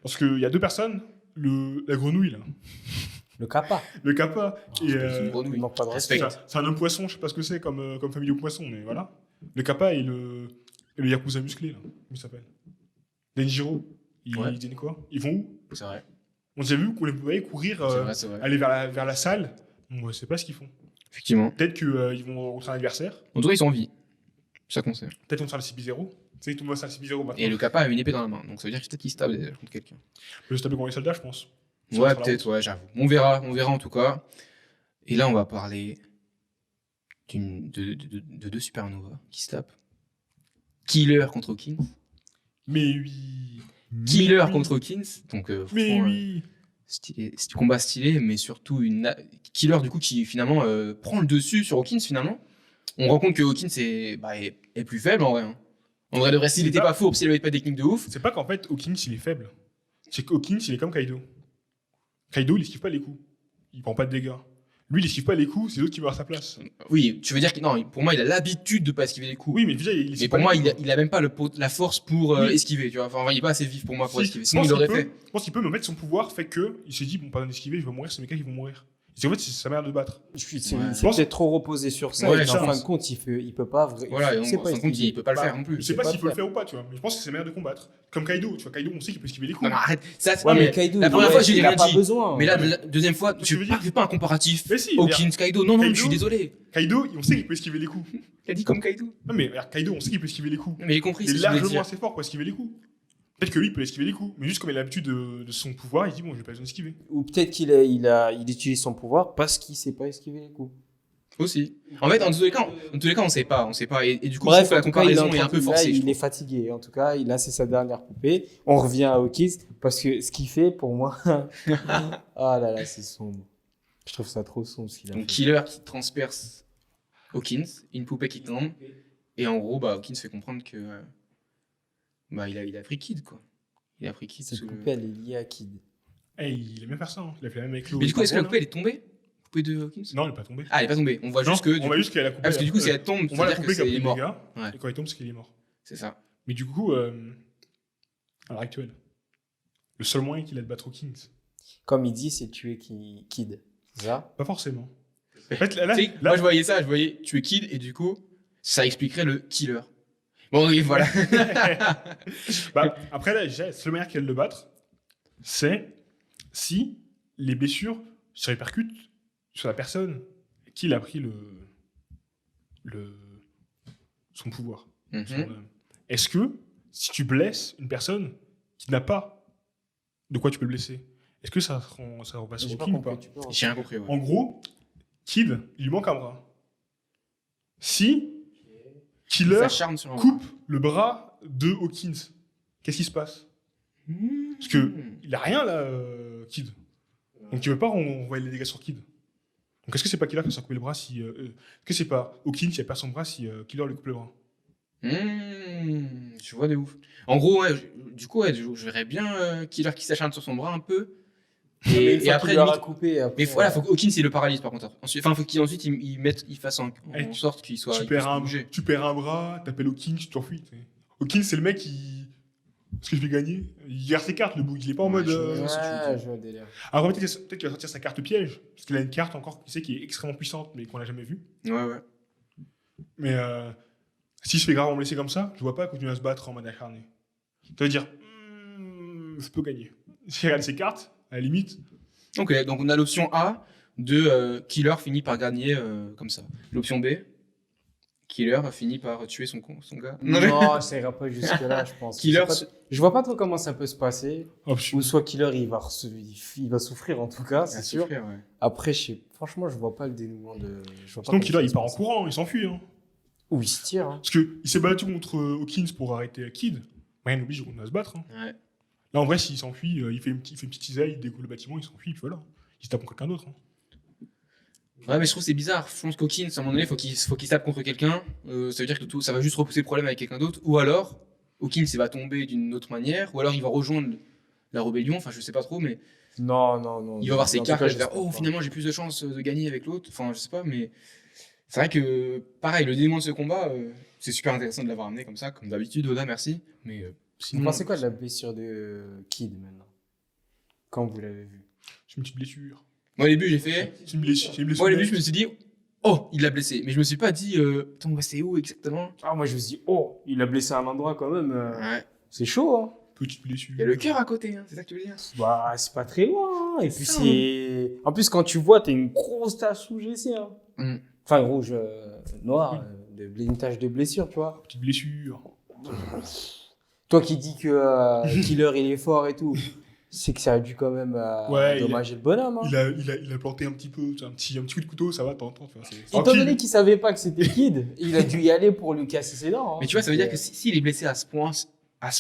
Parce qu'il y a deux personnes, la grenouille, là, Le Kappa. le kappa, et. C'est une Il grenouille. manque pas de Respect. respect. C'est un homme poisson, je sais pas ce que c'est comme famille au poisson, mais voilà. Le kappa et le yakuza musclé, là. Comment il s'appelle? Denjiro. Ouais. Ils disent quoi? Ils vont où? C'est vrai. On s'est vu qu'on les voyait courir, C'est vrai. aller vers la salle. On sait pas ce qu'ils font. Effectivement. Peut-être qu'ils vont au train d'anniversaire. En tout cas, ils sont en vie. C'est ça qu'on sait. Peut-être qu'ils vont faire le CP0. Tu sais, tout le monde fait le CP0 maintenant. Et le Kappa a une épée dans la main. Donc ça veut dire peut-être qu'il se tape contre quelqu'un. Je se taper contre les soldats, je pense. Ça Ouais, sera la peut-être, ouais, j'avoue. On verra en tout cas. Et là, on va parler de deux supernovas qui se tapent. Killer contre Hawkins. Mais oui. Killer oui. contre Hawkins. Donc, Mais franchement, oui. stylé, combat stylé, mais surtout Killer du coup qui finalement prend le dessus sur Hawkins finalement. On rend compte que Hawkins est plus faible en vrai. Hein. En vrai de vrai, s'il C'est était pas- pas faux, s'il avait pas de technique de ouf. C'est pas qu'en fait, Hawkins, il est faible. C'est qu'Hawkins, il est comme Kaido. Kaido, il esquive pas les coups. Il prend pas de dégâts. Lui, il esquive pas les coups, c'est l'autre qui meurt à sa place. Oui, tu veux dire que non, pour moi il a l'habitude de pas esquiver les coups. Oui, mais déjà, il Mais esquive pour pas moi, les coups. il a même pas la force pour Oui. esquiver, tu vois. Enfin, il est pas assez vif pour moi pour Si, esquiver. je Sinon, pense il l'aurait qu'il fait. peut- Je pense qu'il peut, mais en fait, son pouvoir fait que il s'est dit, bon, pas d'esquiver, je vais mourir, c'est mes gars qui vont mourir. C'est en fait, c'est sa manière de battre. C'est Ouais. c'est peut-être trop reposé sur ça. Ouais, et je en fin pense. de compte, il peut pas. Voilà, et il en sait pas fin de compte, esquiver. il peut pas le Bah, faire non Je plus. sais pas pas s'il le peut le faire. faire ou pas, tu vois. Mais je pense que c'est sa manière de combattre. Comme Kaido, tu vois, Kaido, on sait qu'il peut esquiver les coups. Non, mais arrête. Ça, Ouais, mais mais Kaido, la première fois, j'ai il rien a pas dit. besoin. Mais là, Ouais, mais- la deuxième fois, tu veux dire fais pas un comparatif. Mais si, Hawkins, Kaido. Non, Kaido- je suis désolé. Kaido, on sait qu'il peut esquiver les coups. Il a dit comme Kaido. Non, mais regarde, Kaido, on sait qu'il peut esquiver les coups. Mais j'ai compris Il ce est que je voulais largement dire. assez fort pour esquiver les coups. Peut-être que lui, il peut esquiver les coups. Mais juste comme il a l'habitude de son pouvoir, il dit, bon, je vais pas besoin d'esquiver. Ou peut-être qu'il utilise son pouvoir parce qu'il sait pas esquiver les coups. Aussi. En fait, en tous les cas, on sait pas. Et du coup, je Bref, trouve que la en tout cas, il est, comparaison est un peu forcée. je il trouve. est fatigué. En tout cas, là, c'est sa dernière poupée. On revient à Hawkins parce que ce qu'il fait, pour moi, ah là là, c'est sombre. Je trouve ça trop sombre ce qu'il a Donc, fait. Killer qui transperce Hawkins, une poupée qui tombe. Et en gros, Hawkins fait comprendre que il a pris Kid, quoi. Il a pris Kid. Cette sous le- poupée, elle est liée à Kid. Eh, il aime bien faire ça. Hein. Il a fait la même avec l'eau. Mais du coup, est-ce que la poupée elle est tombée? La poupée de Hawkins? Non, elle est pas tombée. Ah, elle est pas tombée. On voit Non, juste que. on voit juste qu'elle a coupé. Ah, parce que du coup, si elle tombe, on voit la c'est-à-dire que poupée qui a c'est pris mort. les gars. Ouais. Et quand il tombe, c'est qu'il est mort. C'est ça. Mais du coup, à l'heure actuelle, le seul moyen qu'il a de battre Hawkins, Comme il dit, c'est tuer Kid. C'est ça? pas forcément. En fait, là, Tu sais, moi, je voyais ça, je voyais tuer Kid, et du coup, ça expliquerait le killer. Bon, oui, voilà. bah, après, là, déjà, la seule manière qu'il a de le battre, c'est si les blessures se répercutent sur la personne qui il a pris son pouvoir. Mhm. Est-ce que si tu blesses une personne qui n'a pas de quoi tu peux le blesser, est-ce que ça repasse sur J'ai pas King ou compris. pas? Tu peux J'ai rien compris, ouais. En gros, Kid, il lui manque un bras. Si Killer s'acharne sur un coupe le bras de Hawkins. Qu'est-ce qui se passe? Parce que il a rien là, Kid. Donc tu veux pas renvoyer les dégâts sur Kid. Donc est-ce que c'est pas Killer qui va couper le bras si. Est-ce que c'est pas Hawkins qui a perdu son bras si Killer lui coupe le bras? Je vois de ouf. En gros, ouais, du coup, ouais, je verrais bien Killer qui s'acharne sur son bras un peu. Et après, il aura limite- coupé. Après, mais voilà, faut que Hawkins il le paralyse par contre. Ensuite, faut qu'ensuite il fasse en Eh, sorte qu'il soit. Tu il perds, puisse un, bouger. tu perds un bras, t'appelles Hawkins, tu t'enfuis. t'sais. Hawkins, c'est le mec qui. Est-ce que je vais gagner? Il garde ses cartes, le bout. Il est pas en Ouais, mode. je vois ce que tu veux Ouais, dire. je vois le délire. Alors peut-être qu'il va sortir sa carte piège. Parce qu'il a une carte encore qui est extrêmement puissante, mais qu'on n'a jamais vue. Ouais. Mais si je fais grave me laisser comme ça, je vois pas continuer à se battre en mode acharné. Ça veut dire. Je peux gagner. Si je regarde ses cartes, à la limite. Ok, donc on a l'option A de Killer finit par gagner comme ça. L'option B, Killer finit par tuer son gars. Non, ça ira pas jusque-là, je pense. Killer, Je vois pas trop comment ça peut se passer. Oh, Ou soit Killer, il va souffrir en tout cas, c'est à sûr. souffrir, ouais. Après, franchement, je vois pas le dénouement de. Je vois pas sinon, comment Killer, ça il se part en passe. courant, il s'enfuit. Hein. Ou il se tire. Hein. Parce qu'il s'est battu contre Hawkins pour arrêter Kid. Rien n'oblige qu'on à se battre. Hein. Ouais. Là, en vrai, s'il s'enfuit, il fait une petite isaille, il découle le bâtiment, il s'enfuit, puis voilà. Il se tape contre quelqu'un d'autre. Hein. Ouais, mais je trouve que c'est bizarre. Je pense qu'Hawkins, à un moment donné, faut qu'il se tape contre quelqu'un. Ça veut dire que ça va juste repousser le problème avec quelqu'un d'autre. Ou alors, Hawkins, il va tomber d'une autre manière. Ou alors, il va rejoindre la rébellion. Enfin, je sais pas trop, mais Non. il va voir ses En tout cartes cas, et il va faire j'espère oh, pas. finalement, j'ai plus de chances de gagner avec l'autre. Enfin, je sais pas, mais c'est vrai que, pareil, le dénouement de ce combat, c'est super intéressant de l'avoir amené comme ça, comme d'habitude. Oda, merci. Mais Vous sinon. pensez quoi de la blessure de Kid maintenant? Quand vous l'avez vu? C'est une petite blessure. Moi, au début, j'ai fait. C'est une blessure. Moi, au début, je me suis dit, oh, il l'a blessé. Mais je me suis pas dit, attends, c'est où exactement? Ah, moi je me suis dit, oh, il a blessé un endroit quand même. Ouais. C'est chaud, hein. Petite blessure. Il y a le cœur à côté, hein, c'est ça que tu veux dire? Bah, c'est pas très loin. Hein. Et puis Ça, c'est. En plus, quand tu vois, t'as une grosse tache rouge ici. Hein. Mm. Enfin, rouge, noire, une tache de blessure, tu vois. Petite blessure. Toi qui dis que Killer il est fort et tout, c'est que ça a dû quand même Ouais, endommager le bonhomme. Hein. Il a planté un petit peu, un petit coup de couteau, ça va, t'entends. Étant donné qu'il savait pas que c'était Kid, il a dû y aller pour lui casser ses dents. Hein. Mais tu vois, ça veut dire que s'il est blessé à ce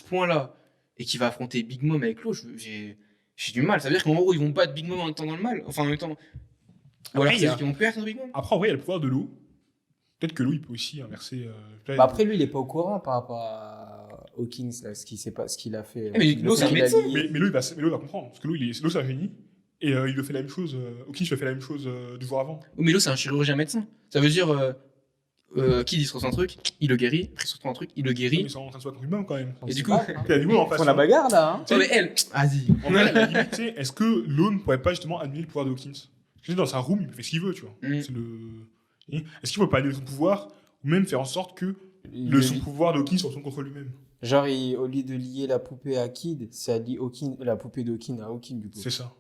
point-là, et qu'il va affronter Big Mom avec l'eau, j'ai du mal. Ça veut dire qu'en gros, ils vont battre Big Mom en même temps dans le mal. Enfin, en même temps. Ou alors, Après, c'est-à-dire qu'ils vont perdre Big Mom. Après, en vrai, il y a le pouvoir de l'eau. Peut-être que l'eau, il peut aussi inverser. Bah après, lui, il est pas au courant par rapport à Hawkins, là, ce qu'il a fait. Mais l'eau, c'est un qu'il a médecin. lié. mais l'eau, il va comprendre. Parce que l'eau, c'est un génie. Et il le fait la même chose. Hawkins lui a fait la même chose 2 jours avant. Oh, mais l'eau, c'est un chirurgien médecin. Ça veut dire, Kid, il se reçoit un truc, il le guérit. Après, il se reçoit un truc, il le Mais guérit. ils sont en train de se battre contre lui-même quand même. Et du coup. Hein. Il y a du monde en Ils face. font la bagarre, là. Hein. Oh, mais elle, vas-y. En vrai, à la limite, tu sais, est-ce que l'eau ne pourrait pas justement annuler le pouvoir de Hawkins? Parce que dans sa room, il fait ce qu'il veut, tu vois. Mm. C'est Est-ce qu'il ne peut pas annuler son pouvoir ou même faire en sorte que son pouvoir de Hawkins retourne contre lui-même? Genre, au lieu de lier la poupée à Kid, ça lie la poupée d'Hawkins à Hawkins, du coup. C'est ça.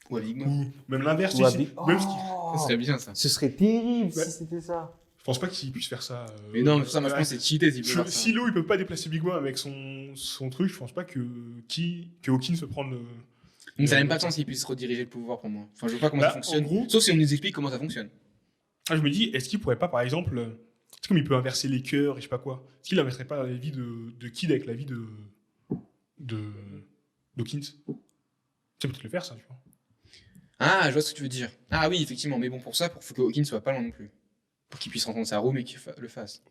Ou à Big Mom. Ou même l'inverse. Ou à si- Big- même ce qui- Oh, Ça serait bien, ça. ce serait terrible Ouais. si c'était ça. Je pense pas qu'il puisse faire ça. Mais non, mais ça, moi, je pense que c'est cheaté s'il peut faire ça. Si l'eau, il peut pas déplacer Big Mom avec son truc, je pense pas que Hawkins peut prendre le. Donc ça n'a même pas de sens qu'il puisse rediriger le pouvoir pour moi. Enfin, je vois pas comment Bah, ça fonctionne. en gros- Sauf si on nous explique comment ça fonctionne. Ah, je me dis, est-ce qu'il pourrait pas, par exemple, c'est comme il peut inverser les cœurs et je sais pas quoi, est-ce qu'il inverserait pas la vie de Kid avec la vie d'Hawkins? Ça peut peut-être le faire, ça, tu vois. Ah, je vois ce que tu veux dire. Ah oui, effectivement. Mais bon, pour ça, faut que Hawkins soit pas loin non plus. Pour qu'il puisse rentrer dans sa room et qu'il le fasse.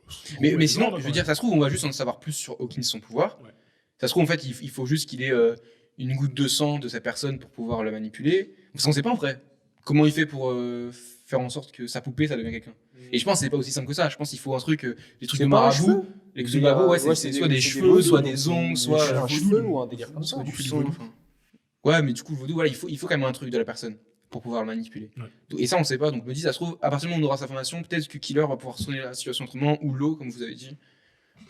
Mais sinon, je veux dire, ça se trouve, on va juste en savoir plus sur Hawkins, son pouvoir. Ouais. Ça se trouve, en fait, il faut juste qu'il ait une goutte de sang de sa personne pour pouvoir le manipuler. Parce qu'on sait pas en vrai comment il fait pour faire en sorte que sa poupée, ça devient quelqu'un. Et je pense que c'est pas aussi simple que ça. Je pense qu'il faut un truc, les trucs de marabout. Les trucs de marabout, ouais, c'est soit des cheveux, soit des ongles, soit un cheveu ou un délire comme ça. soit du du sang. vaudou. Enfin. Ouais, mais du coup, le vaudou, voilà, il faut quand même un truc de la personne pour pouvoir le manipuler. Ouais. Et ça, on sait pas. Donc, je me dis, ça se trouve, à partir du moment où on aura sa formation, peut-être que Killer va pouvoir sonner la situation autrement, ou l'eau, comme vous avez dit.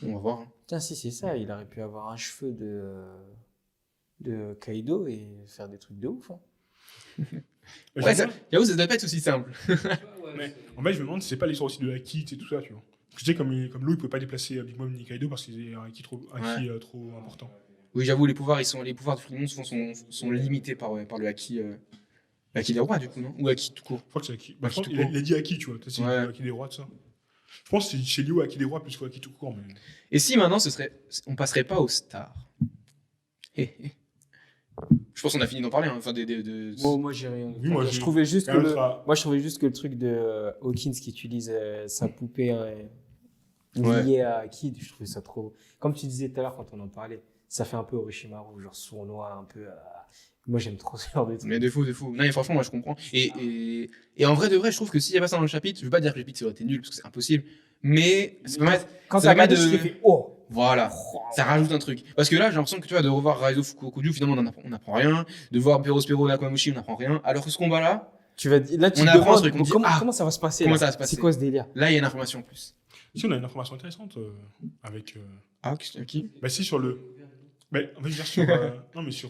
On va voir. Hein. Putain, si c'est ça, il aurait pu avoir un cheveu de Kaido et faire des trucs de ouf. Hein. Ouais, j'avoue, ça doit pas être aussi simple. Mais en fait, je me demande si c'est pas l'histoire aussi de Haki et tout ça, tu vois. Parce que tu sais, comme l'eau, il peut pas déplacer Big Mom ni Kaido parce qu'il est un Haki trop important. Oui, j'avoue, les pouvoirs de Freemon souvent sont limités par le Haki. Haki des rois, du coup, non? Ou Haki tout court. Je crois que c'est Haki. Haki Je crois tout qu'il court. a dit Haki, tu vois. Peut-être c'est Ouais. Haki des rois, tout ça. Je pense que c'est lié à qui des rois plus qu'à qui tout court. Mais... Et si maintenant, on passerait pas aux stars? Je pense qu'on a fini d'en parler. Hein. Enfin, Bon, moi, j'ai rien. Oui, moi, je trouvais juste que un autre à- moi, je trouvais juste que le truc de Hawkins qui utilise sa poupée Ouais. liée à Kid, je trouvais ça trop. Comme tu disais tout à l'heure quand on en parlait, ça fait un peu Orochimaru, genre sournois, un peu. Moi, j'aime trop ce genre de truc. Mais de fou. Non, mais franchement, moi, je comprends. Et en vrai de vrai, je trouve que s'il y a pas ça dans le chapitre, je veux pas dire que le chapitre aurait été nul, parce que c'est impossible. Mais ça permet... Quand ça ça permet regarde, je fait oh. Voilà. Ça rajoute un truc. Parce que là, j'ai l'impression que tu vois, de revoir Raizo Fukuokuju, finalement, on apprend rien. De voir Perospero Nakamushi, on apprend rien. Alors que ce combat-là, Là, tu On te apprend un demandes truc, on dit, comment ça va se passer comment là ça va se passer C'est quoi ce délire? là, il y a une information en plus. Si on a une information intéressante avec. Ah, qui? Bah, si, sur le. Bah, on va dire sur. Non, mais sur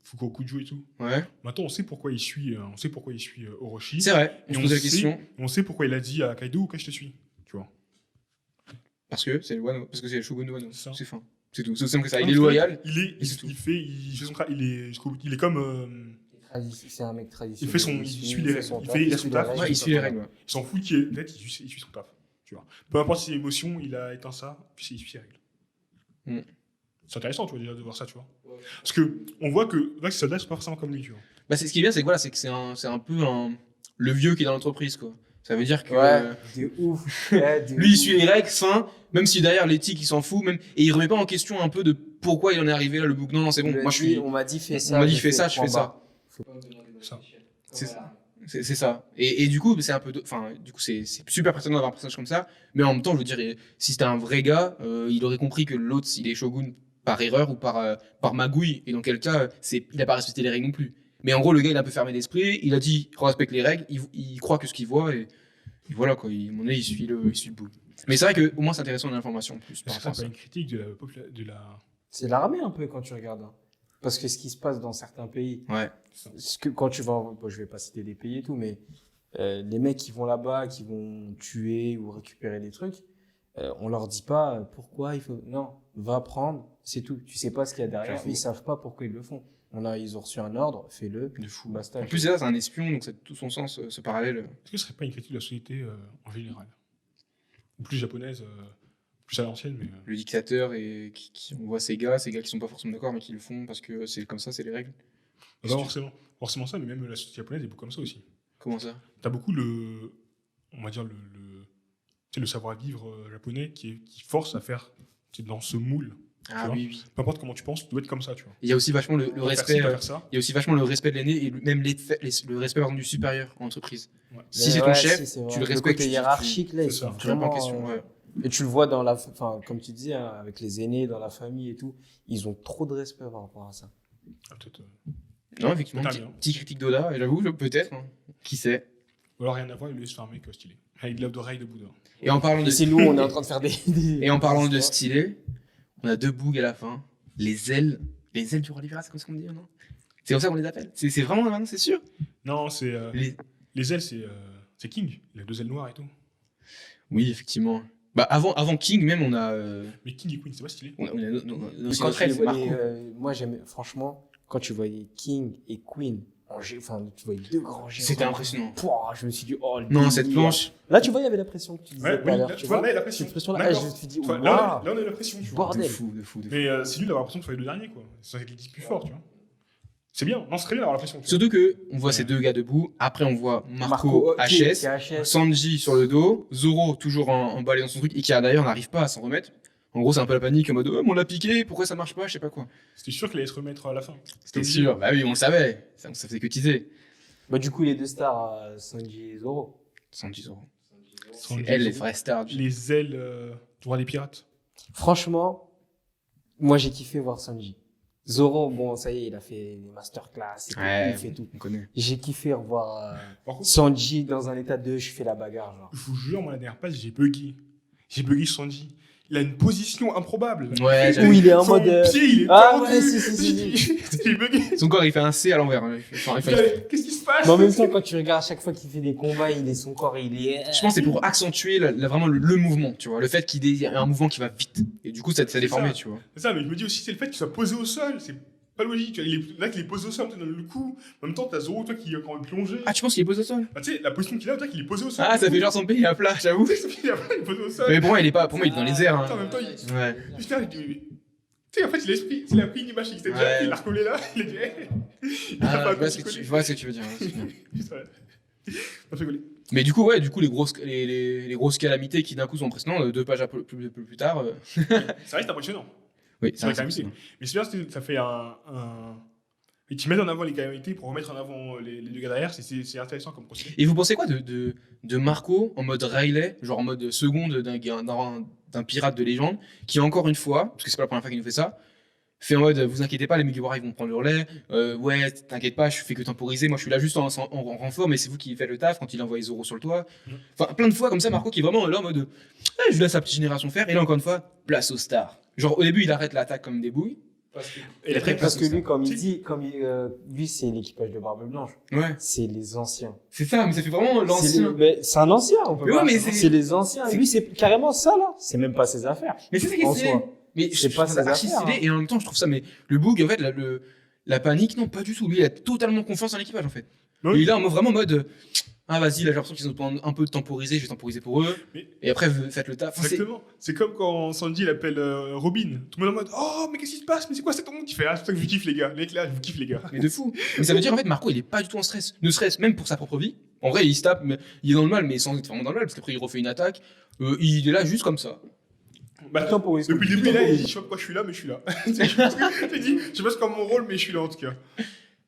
Fukuokuju et tout. Ouais. Maintenant, on sait pourquoi il suit, Orochi. C'est vrai, on Et se posait la question. On sait pourquoi il a dit à Kaido, ok, je te suis. Tu vois. Parce que c'est le Wano, parce que c'est le Shogun de Wano. C'est ça. C'est fin. C'est tout. C'est aussi simple que ça. Il Non, est parce que loyal. Il fait son travail. Il est comme. C'est un mec traditionnel. Il fait son. Il suit les règles. Il a son taf. Ouais, il suit les règles. Ouais. Il s'en fout qui est. Peut-être il suit son taf. Tu vois. Peu importe ses émotions, il a éteint ça, puis il suit ses règles. Mm. C'est intéressant, tu vois, déjà, de voir ça, tu vois. Parce que on voit que là, ces soldats sont pas forcément comme lui, tu vois. Bah, c'est ce qui est bien, c'est que voilà, c'est un peu le vieux qui est dans l'entreprise, quoi. Ça veut dire que de ouf. Ouais, de lui, il ouf. suit les règles, fin. Même si derrière l'éthique, il s'en fout, même et il remet pas en question un peu de pourquoi il en est arrivé là, le bouc. Non, c'est bon. Moi, je suis. On m'a dit fais ça. On m'a dit fais ça, je fais point ça. barre. Ça. C'est ça. C'est ça. Et du coup, c'est un peu. Enfin, du coup, c'est super pertinent d'avoir un personnage comme ça. Mais en même temps, je veux dire, si c'était un vrai gars, il aurait compris que l'autre, s'il est shogun par erreur ou par magouille. Et dans quel cas, il a pas respecté les règles non plus. Mais en gros, le gars, il est un peu fermé d'esprit. Il a dit, respecte les règles. Il croit que ce qu'il voit. Et voilà, quoi. Mon nez, il suit le bout. Mais c'est vrai qu'au moins, c'est intéressant d'information en plus. Par Est-ce que ça rapport à pas ça. une critique de la. C'est l'armée un peu quand tu regardes. Hein. Parce que ce qui se passe dans certains pays, Ouais. ce que quand tu vas, bon, je vais pas citer des pays et tout, mais les mecs qui vont là-bas, qui vont tuer ou récupérer des trucs, on leur dit pas pourquoi il faut. Non, va prendre, c'est tout. Tu sais pas ce qu'il y a derrière. J'avoue. Ils savent pas pourquoi ils le font. Ils ont reçu un ordre, fais-le. De fou. Basta. En plus, c'est un espion, donc c'est tout son sens, ce parallèle. Est-ce que ce serait pas une critique de la société en général? Ou plus japonaise, plus à l'ancienne, mais. Le dictateur et on voit ces gars qui sont pas forcément d'accord, mais qui le font parce que c'est comme ça, c'est les règles. Pas forcément ça, mais même la société japonaise est beaucoup comme ça aussi. Comment ça? T'as beaucoup on va dire le savoir-vivre japonais qui force à faire dans ce moule. Ah vois. oui. Peu importe comment tu penses, tu dois être comme ça, tu vois. Il y a aussi vachement le On va faire respect. ci, on va faire ça. Il y a aussi vachement le respect de l'aîné et même le respect par exemple, du supérieur en entreprise. Ouais. Si c'est ton chef, c'est vrai. tu le Le respectes. côté hiérarchique, là, c'est ils ça. sont Tu remets pas en vraiment, question. Ouais. Et tu le vois dans enfin, comme tu disais, hein, avec les aînés, dans la famille et tout, ils ont trop de respect par rapport à ça. Ah, peut-être. Non, effectivement, Totalement. petit critique d'Oda, et j'avoue, peut-être. Hein. Qui sait? Ou alors rien à voir, il laisse faire un mec stylé. Il lave d'oreille de Bouddha. Et en parlant Et de c'est nous, on est en train de faire des. et en parlant de histoires. stylé, on a deux bougs à la fin. Les ailes du roi Libéra, c'est comme ça qu'on dit, non? C'est comme ça qu'on les appelle. C'est vraiment maintenant, c'est sûr. Non, c'est. Les- Les ailes, c'est King. Il a 2 ailes noires et tout. Oui, effectivement. Bah avant King même, on a Mais King et Queen, c'est pas stylé. nos Mais aussi quand notre tu aile, c'est vois Marco. moi, j'aime, franchement, quand tu voyais King et Queen, enfin, tu voyais deux grands géants. C'était impressionnant. Pouah, je me suis dit, oh, le Non, délire. cette planche. Là, tu vois, il y avait la pression que tu disais Ouais, tout à oui, l'heure. là, Tu tu vois, vois, là, il y a la pression. cette pression-là, D'accord. je me suis dit, Tu vois, waouh. là, on a la pression, tu vois. Bordel. De fou. Mais c'est lui d'avoir l'impression qu'il fallait le dernier, quoi. C'est ça qui dit plus fort, tu vois. C'est bien. Non, c'est très bien d'avoir la pression. tu vois. Surtout que on voit ces deux gars debout. Après, on voit Marco qui est HS, HS. Sanji sur le dos, Zoro toujours emballé dans son truc et qui d'ailleurs n'arrive pas à s'en remettre. En gros, c'est un peu la panique en mode oh, mais on l'a piqué, pourquoi ça marche pas, je sais pas quoi. C'était sûr qu'il allait se remettre à la fin. C'était sûr. Bah oui, on le savait. Ça faisait que teaser. Bah, du coup, les deux stars, Sanji et Zoro. Sanji Zoro. Sanji, C'est elle les Zoro. vraies stars. Les ailes du roi des pirates. Franchement, moi, j'ai kiffé voir Sanji. Zoro, bon, ça y est, il a fait les masterclass, et tout, Ouais, il fait tout. on connaît. J'ai kiffé revoir Par contre, Sanji dans un état de je fais la bagarre, genre. je vous jure, moi, la dernière passe, j'ai bugué. J'ai bugué Sanji. Il a une position improbable. Ouais, Où j'avais- il est en Son mode. pied, il est Ah tordu. ouais, si. J'ai bugué. Son corps, il fait un C à l'envers. Hein. Qu'est-ce qui se passe? Mais en même temps, quand tu regardes à chaque fois qu'il fait des combats, son corps, il est. Je pense que c'est pour accentuer vraiment le mouvement, tu vois. Le fait qu'il y ait un mouvement qui va vite. Et du coup, ça déformé, ça. tu vois. C'est ça, mais je me dis aussi, c'est le fait qu'il soit posé au sol. Pas logique. Tu vois, là, qu'il est posé au sol, tu donnes le coup. En même temps, t'as Zoro, toi, qui est encore plongé. Ah, tu penses qu'il est posé au sol? Bah, tu sais, la position qu'il a, toi, qu'il est posé au sol. Ah, ça fait genre son pays à plat, j'avoue. Tu sais, il est posé au sol. Mais pour moi, il est pas. Pour moi, il est dans les airs. Attends, en Hein. même temps, il- Ouais. Putain, il dit, tu sais, en fait, il a pris une image XD, Ouais. il l'a recollé là, il a dit, il a Ah, pas je vois ce que copié-collé. je vois ce que tu veux dire. ouais, c'est bien. Putain, ça fait rigoler. Mais du coup, les grosses calamités qui d'un coup sont impressionnantes, 2 pages plus tard. Ça reste impressionnant. Oui, C'est vrai que mais c'est bien, ça fait et tu mets en avant les calamités pour remettre en avant les deux gars derrière, c'est intéressant comme procédé. Et vous pensez quoi de Marco en mode Riley, genre en mode seconde d'un pirate de légende, qui encore une fois, parce que c'est pas la première fois qu'il nous fait ça, fait en mode vous inquiétez pas, les Mugiwara ils vont prendre le relais, ouais, t'inquiète pas, je fais que temporiser, moi je suis là juste en renfort, mais c'est vous qui faites le taf quand il envoie Zoro sur le toit. Enfin, plein de fois comme ça, Marco qui est vraiment là en mode je laisse la petite génération faire, et là encore une fois, place aux stars. Genre au début il arrête l'attaque comme des bouilles. Et après, Parce que lui, comme Si. il dit, lui, c'est l'équipage de Barbe Blanche. Ouais, C'est les anciens. c'est ça, mais ça fait vraiment l'ancien. C'est un ancien, on peut Mais pas. ouais, mais c'est les anciens. Lui, c'est carrément ça, là. C'est même pas ses affaires. Mais c'est ça qui est En stylé. soi. Mais C'est je pas trouve ça ses archi affaires, stylé, hein. et en même temps je trouve ça, mais le bug en fait, la panique, non pas du tout. Lui il a totalement confiance en l'équipage en fait. Oui. Il est là vraiment en mode ah vas-y, là j'ai l'impression qu'ils ont besoin un peu de temporiser, je vais temporiser pour eux. Mais- Et après faites le taf. Enfin, c'est- exactement. C'est comme quand Sandy il appelle Robin. Tout le monde est en mode oh, mais qu'est-ce qui se passe? Mais c'est quoi cette honte? Il fait ah, c'est pour ça que je vous kiffe, les gars. Les mecs là, je vous kiffe, les gars. Mais de fou. Mais ça veut dire en fait Marco il est pas du tout en stress. Ne serait-ce même pour sa propre vie. En vrai il se tape, mais il est dans le mal, mais sans être vraiment dans le mal, parce qu'après il refait une attaque. Il est là juste comme ça. Bah, Temporise. depuis le début, là, il dit je sais pas pourquoi je suis là, mais je suis là. Il dit je sais pas c'est quoi mon rôle, mais je suis là en tout cas.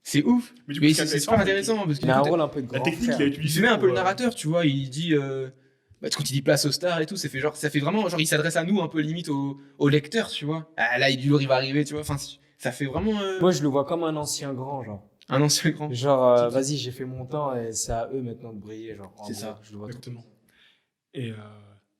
C'est ouf. Mais du coup, Mais ce qui est c'est super intéressant parce Il a un que rôle un peu de La grand technique frère. qu'il a il utilisée. se met un peu pour, le narrateur, tu vois, il dit quand il dit place aux stars et tout, ça fait genre ça fait vraiment genre il s'adresse à nous un peu limite au lecteur, tu vois. Ah là il va arriver, tu vois. Enfin ça fait vraiment Moi, je le vois comme un ancien grand, genre. un ancien grand. Genre, vas-y, j'ai fait mon temps et c'est à eux maintenant de briller, genre. En C'est gros, ça. Je le vois tout. Exactement. Et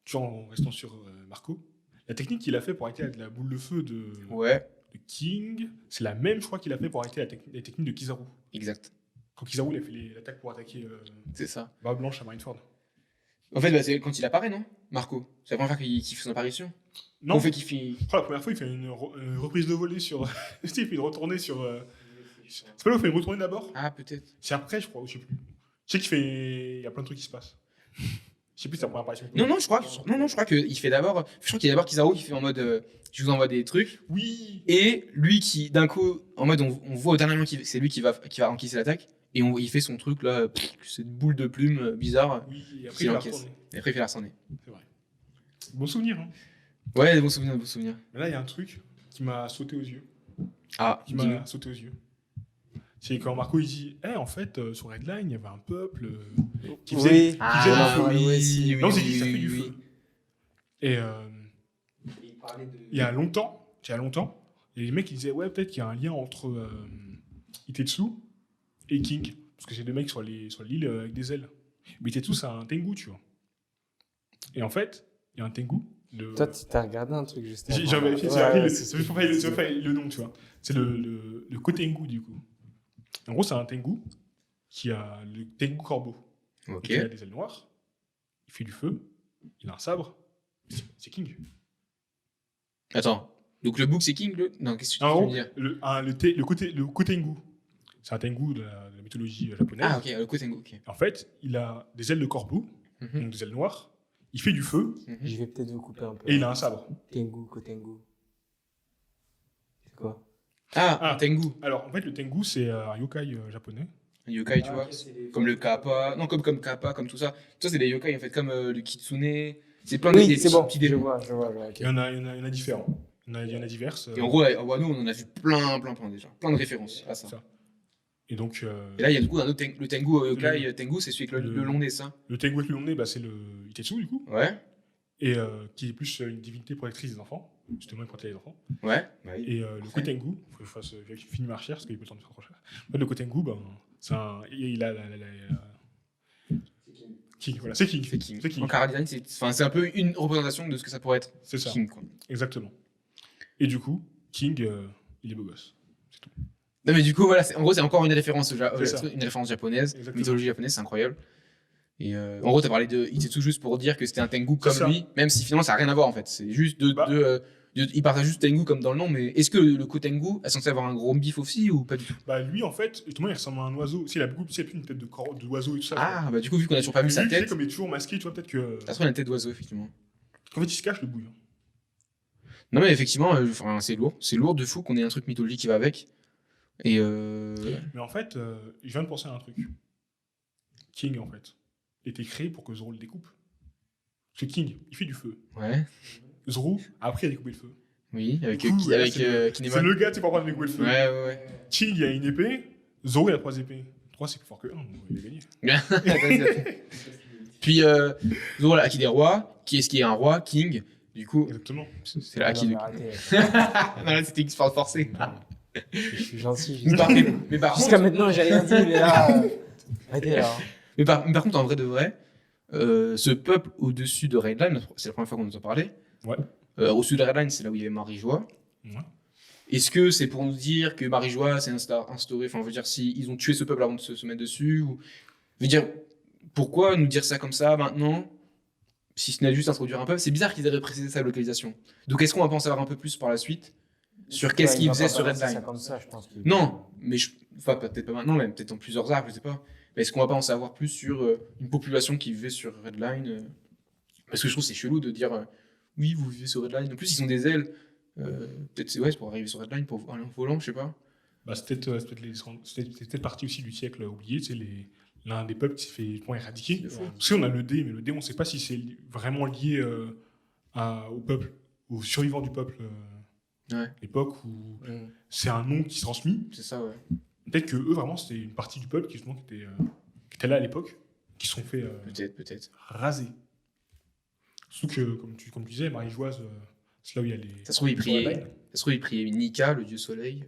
toujours en restant sur Marco, la technique qu'il a fait pour arrêter de la boule de feu Ouais, de King, c'est la même, je crois, qu'il a fait pour arrêter la technique de Kizaru. exact. Quand Kizaru il a fait l'attaque pour attaquer C'est ça. Barbe Blanche à Marineford. En fait, c'est quand il apparaît, non Marco. C'est la première fois qu'il fait son apparition. Non, On fait qu'il fait. je crois la première fois, il fait une reprise de volée sur. Tu sais, il fait une retournée sur. C'est pas là où il fait une retournée d'abord. Ah, peut-être. C'est après, je crois, je sais plus. Je sais qu'il fait. Il y a plein de trucs qui se passent. Je sais plus, c'est la première apparition. Non, je crois qu'il fait d'abord. Je crois qu'il y a d'abord Kizaru qui fait en mode je vous envoie des trucs. Oui. Et lui qui, d'un coup, en mode on voit au dernier moment que c'est lui qui va encaisser l'attaque. Et il fait son truc là, cette boule de plume bizarre. Oui, et après, Qui il a l'encaisse. retourné. Et après il fait la retourner. C'est vrai. Bon souvenir, hein. Ouais, des bons souvenirs. Mais là, il y a un truc qui m'a sauté aux yeux. Ah, Qui m'a sauté aux yeux. C'est quand Marco il dit en fait, sur Redline, il y avait un peuple qui faisait. Oui. qui Ah, faisait du Ah, feu. oui, Non, c'est dit, ça fait du oui. feu. Et il y a longtemps, il y a des mecs qui disaient ouais, peut-être qu'il y a un lien entre Itetsu et King. Parce que c'est deux mecs sur l'île avec des ailes. Mais Itetsu, c'est un Tengu, tu vois. Et en fait, il y a un Tengu. Toi, t'as regardé un truc juste avant. J'ai vérifié, Ouais, c'est juste pour faire le nom, tu vois. C'est le Kotengu, du coup. En gros, c'est un Tengu qui a le Tengu Corbeau. Ok. Il a des ailes noires, il fait du feu, il a un sabre. C'est King. Attends. Donc le book c'est King le. Non, qu'est-ce que tu En veux gros, dire le Kotengu, c'est un Tengu de la mythologie japonaise. Ah, ok, le Kotengu, ok. En fait, il a des ailes de corbeau, Mhm. donc des ailes noires. Il fait du feu Mhm. Je vais peut-être vous couper un peu. et il a un sabre. Tengu, Kotengu. C'est quoi? Ah, Ah. un Tengu. Alors, en fait, le Tengu, c'est un yokai japonais. Un yokai, tu vois. Comme le kappa. Non, comme kappa, comme tout ça. Tout ça, c'est des yokai en fait, comme le kitsune. C'est plein de Oui, des c'est bon. petits Je démons. vois, ok. Il y en a différents. Il y en a diverses. Et en gros, à Wano, on en a vu plein déjà. Plein de références à ça. Ça. Et donc, Et là, il y a du coup un autre le Tengu yokai. Tengu, c'est celui avec le le- long nez, ça. le Tengu avec le long nez, c'est le Itetsu, du coup, Ouais. et qui est plus une divinité protectrice des enfants, justement, quand il y a les enfants. Ouais. Et le Kotengu, il faut que je fasse fini ma recherche, parce qu'il n'y a pas le temps de faire trop cher. En fait, le Kotengu, il a King, voilà, c'est King. C'est King. C'est King. En chara design, c'est un peu une représentation de ce que ça pourrait être. C'est ça, King, quoi. exactement. Et du coup, King, il est beau gosse. C'est tout. Non, mais du coup, voilà, en gros, c'est encore une référence, C'est ça. une référence japonaise, Exactement. mythologie japonaise, c'est incroyable. Et en gros, t'as parlé de Itetsu juste pour dire que c'était un Tengu comme ça. lui, même si finalement ça n'a rien à voir en fait. C'est juste deux Il partagent juste Tengu comme dans le nom, mais est-ce que le Kotengu est censé avoir un gros bif aussi ou pas du tout? Bah, lui, en fait, justement, il ressemble à un oiseau. Tu sais, il a beaucoup, tu sais, plus une tête d'oiseau et tout ça. tu vois. Ah, bah du coup, vu qu'on a toujours pas vu Lui, sa tu sais, tête, comme il est toujours masqué, tu vois, peut-être que. ça se trouve, il a une tête d'oiseau, effectivement. En fait, il se cache le bouillon. Non, mais effectivement, enfin, c'est lourd. C'est lourd de fou qu'on ait un truc mythologique qui va avec. Et Mais en fait, je viens de penser à un truc. King, en fait, était créé pour que Zoro le découpe. Parce que King, il fait du feu. ouais, Zoro, après, il a découpé le feu. oui, avec, Du coup, voilà, c'est C'est Kinemon. le gars, tu sais, pour prendre découper le feu. Ouais, ouais, King, il a une épée. Zoro, il a 3 épées. 3, c'est plus fort que 1, il a gagné. ouais. Puis, Zoro, là, qui des rois. Qui est-ce qui est un roi? King. Du coup, Exactement. c'est là Non, qui. mais Non, arrêtez. là, c'était X-Force forcé. Je suis gentil. Mais par, mais par Jusqu'à contre, maintenant, j'ai rien dit, mais là. Arrêtez là. mais par contre, en vrai de vrai, ce peuple au-dessus de Redline, c'est la première fois qu'on nous en parlait. Ouais. Au-dessus de Redline, c'est là où il y avait Marie-Joie. Ouais. Est-ce que c'est pour nous dire que Marie-Joie s'est instauré, enfin, je veux dire, si ils ont tué ce peuple avant de se mettre dessus, ou. Je veux dire, pourquoi nous dire ça comme ça maintenant, si ce n'est juste introduire un peuple? C'est bizarre qu'ils aient précisé sa localisation. Donc est-ce qu'on va pas en savoir un peu plus par la suite sur qu'est-ce Ouais, il qu'ils va faisaient pas sur balancer ça Redline? comme ça, je pense que- Non, mais enfin, peut-être pas maintenant, mais peut-être dans plusieurs arcs, je sais pas. Mais est-ce qu'on va pas en savoir plus sur une population qui vivait sur Redline parce que je trouve que c'est chelou de dire oui, vous vivez sur Redline. En plus, ils ont des ailes. Peut-être c'est pour arriver sur Redline pour aller en volant, je sais pas. Bah, c'est peut-être partie aussi du siècle oublié, tu sais, l'un des peuples qui s'est fait éradiquer. De fou. Parce qu'on a le dé, mais le dé, on ne sait pas si c'est vraiment lié au peuple, aux survivants du peuple Ouais, l'époque où c'est un nom qui se transmet. c'est ça, ouais. Peut-être que eux, vraiment, c'était une partie du peuple justement, qui était là à l'époque, qui se sont fait Peut-être. raser. Surtout que, comme tu disais, Marie-Joise, c'est là où il y a les. Ça se trouve, il sur priait. la line. Ça se trouve, il priait Nika, le dieu soleil.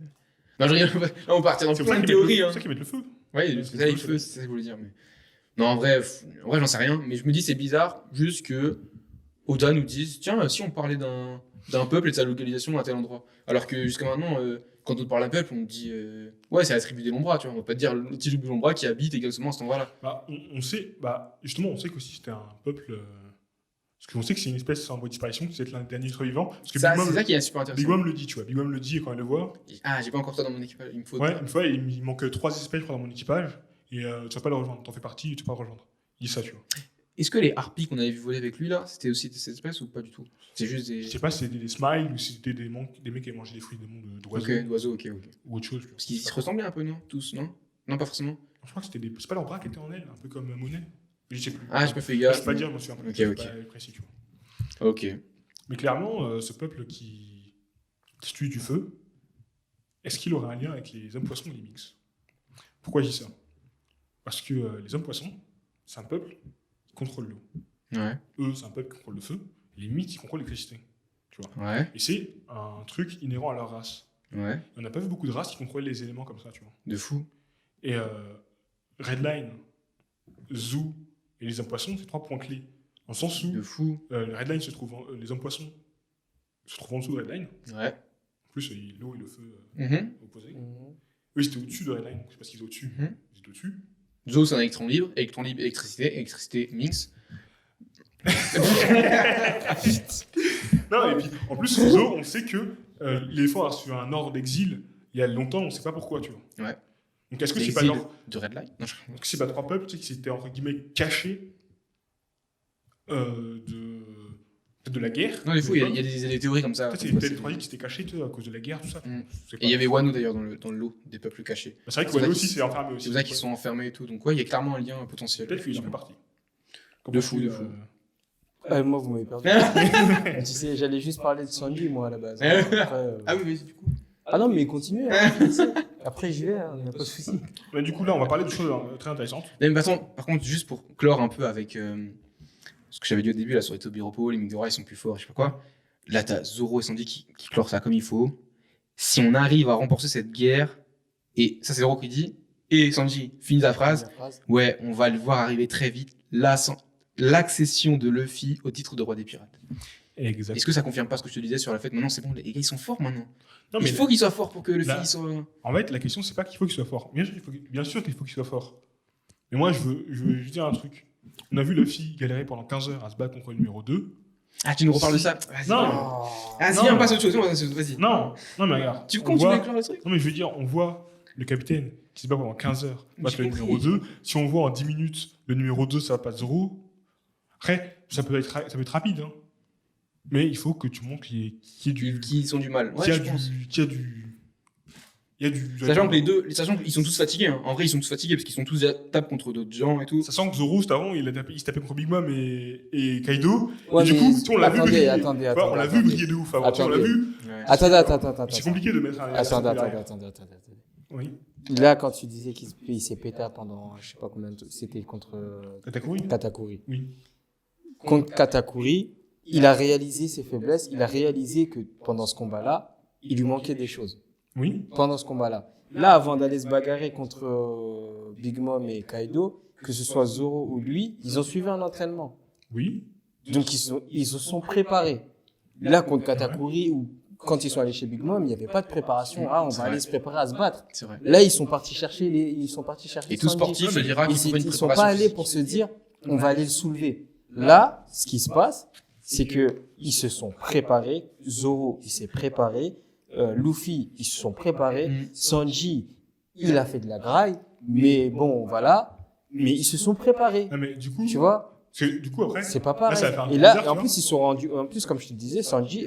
Non, je rigole. Là, on partait dans C'est pour plein ça de qu'ils mettent théories. le- Hein. c'est pour ça qu'ils mettent le feu. Ouais, Ouais, c'est c'est ça, le il feu, feu, c'est ça que je voulais dire. Mais... Non, en vrai, j'en sais rien. Mais je me dis, c'est bizarre, juste que Oda nous dise, tiens, si on parlait d'un peuple et de sa localisation à tel endroit. Alors que jusqu'à maintenant, quand on parle d'un peuple, on dit, ouais, c'est la tribu des Lombras, tu vois. On va pas te dire la tribu des Lombras qui habite exactement à cet endroit-là. Bah, on sait, justement, on sait qu'aussi c'était un peuple. Parce qu'on sait que c'est une espèce en voie de disparition, que c'est l'un des derniers survivants. Parce que Ça, Big c'est Mom, ça qui est super Big intéressant. Mom le dit, tu vois. Big Mom le dit et quand elle le voit. Ah, j'ai pas encore ça dans mon équipage, il me faut. Ouais, une fois, il manque 3 espèces, je crois, dans mon équipage. Et tu vas pas le rejoindre. T'en fais partie, tu vas pas le rejoindre. Il dit ça, tu vois. Est-ce que les harpies qu'on avait vu voler avec lui là, c'était aussi de cette espèce ou pas du tout? C'est juste des. Je sais pas si c'était des smiles ou si c'était des mecs qui avaient mangé des fruits d'oiseaux Ok, d'oiseaux, ok. ou autre chose. Tu vois. Parce qu'ils se ressemblaient un peu, non? Tous, non? Non, pas forcément. Je crois que c'était des. C'est pas leur bras qui était en aile, un peu comme Monet. Je sais plus. Ah, j'ai pas fait Je gaffe. peux pas dire, je me suis un peu Ok. pas précis, tu vois. Ok. Mais clairement, ce peuple qui tue du feu, est-ce qu'il aurait un lien avec les hommes poissons et les Minx? Pourquoi je dis ça? Parce que les hommes poissons, c'est un peuple qui contrôle l'eau. Ouais. Eux, c'est un peuple qui contrôle le feu. Les Minx, ils contrôlent l'électricité. Tu vois. Ouais. Et c'est un truc inhérent à leur race. Ouais. On n'a pas vu beaucoup de races qui contrôlent les éléments comme ça, tu vois. De fou. Et Redline, Zoo et les hommes poissons, c'est 3 points clés. En sens où De fou. Redline se trouve, les hommes poissons se trouvent en dessous de Redline. Ouais. En plus, l'eau et le feu opposés. Mhm. Eux, c'était au-dessus de Redline. Je sais pas s'ils étaient au-dessus. Mhm. Ils étaient au-dessus. Zo, c'est un électron libre, électricité, Minx. Non, et puis, en plus, Zo, on sait que l'éléphant a reçu un ordre d'exil il y a longtemps, on ne sait pas pourquoi, tu vois. Ouais. Donc, est-ce que c'est pas L'exil genre. de Red Light? Non, Donc, c'est pas 3 peuples, tu sais, qui s'étaient, entre guillemets, cachés de la guerre. Non, des fous, il y a des théories comme ça. Peut-être c'est peut-être les 3 qui s'étaient cachés, tu sais, à cause de la guerre, tout ça. Mm. Je sais pas. Et il y avait Wano d'ailleurs dans le lot des peuples cachés. Bah, c'est vrai que c'est Wano vrai aussi, qu'ils- c'est enfermé aussi. C'est pour ça qu'ils sont enfermés et tout. Donc, ouais, il y a clairement un lien potentiel. Peut-être qu'ils en font partie. De fou, de fou. Moi, vous m'avez perdu. Tu sais, j'allais juste parler de Sanji, moi, à la base. Ah Après, Ah oui, vas-y, du coup. Ah non, mais continuez. Hein, finissez. Après, j'y vais, il n'y a pas de souci. Mais du coup, là, on va parler de choses très intéressantes. Mais par contre, juste pour clore un peu avec ce que j'avais dit au début, là, sur les Tobiropo, les Migdora, ils sont plus forts, je sais pas quoi. Là, t'as Zoro et Sandy qui clore ça comme il faut. Si on arrive à remporter cette guerre, et ça, c'est Zoro qui dit, et Sanji finit la phrase, ouais, on va le voir arriver très vite, l'accession de Luffy au titre de roi des pirates. Exact. Est-ce que ça confirme pas ce que je te disais sur le fait, maintenant, c'est bon, les gars, ils sont forts maintenant. Non, Il faut qu'ils soient forts pour que Luffy là- soit. En fait, la question, c'est pas qu'il faut qu'il soit fort. Bien sûr qu'il faut qu'il soit fort. Mais moi, je veux juste dire un truc. On a vu Luffy galérer pendant 15 heures à se battre contre le numéro 2. Ah, tu nous reparles de ça. Vas-y. Non. Ah, si, Non. on passe à autre chose. Vas-y. Non, mais regarde. Tu on continues voit- à éclore le truc? Non, mais je veux dire, on voit le capitaine qui se bat pendant 15 heures battre J'ai le compris. numéro 2. Si on voit en 10 minutes le numéro 2, ça va pas Zoro. Après, ça peut être rapide, hein. Mais il faut que tu montres qu'il y ait du. Qui sont du mal. Ouais, qu'il y a je pense. il y a du. Sachant qu'ils sont tous fatigués. Hein. En vrai, ils sont tous fatigués parce qu'ils sont tous à table contre d'autres gens et tout. Sachant que Zoro, juste avant, il se tapait contre Big Mom et Kaido. Ouais, et du mais coup, tu sais, on l'a vu attendez, briller. attendez, Tu vois, on l'a vu attendez. briller de ouf avant. Tu sais, on l'a Attendez. vu. Ouais. Attends. C'est compliqué de mettre un. Attendez. Oui. Là, quand tu disais qu'il s'est pété pendant, je sais pas combien de temps, c'était contre Katakuri. Katakuri. Oui. Contre Katakuri, il a réalisé ses faiblesses, il a réalisé que pendant ce combat-là, il lui manquait des choses. Oui. Pendant ce combat-là. Là, avant d'aller se bagarrer contre Big Mom et Kaido, que ce soit Zoro ou lui, ils ont suivi un entraînement. Oui. Donc, ils se sont préparés. Là, contre Katakuri, ou quand ils sont allés chez Big Mom, il n'y avait pas de préparation. Ah, on C'est va vrai. aller se préparer à se battre. C'est vrai. Là, ils sont partis chercher Et tout Sanji. sportif se dira qu'il faut une Ils sont pas préparation allés physique. pour se dire, on va aller le soulever. Là, ce qui se passe, c'est que ils se sont préparés. Zoro, il s'est préparé. Luffy, ils se sont préparés. Mm. Sanji, il a fait de la graille. Mais bon, voilà. Mais ils se sont préparés. Ah, mais du coup. Tu vois, Du coup, après. c'est pas Là, pareil. ça va faire un Et là, bizarre, en tu plus, ils sont rendus. En plus, comme je te disais, Sanji,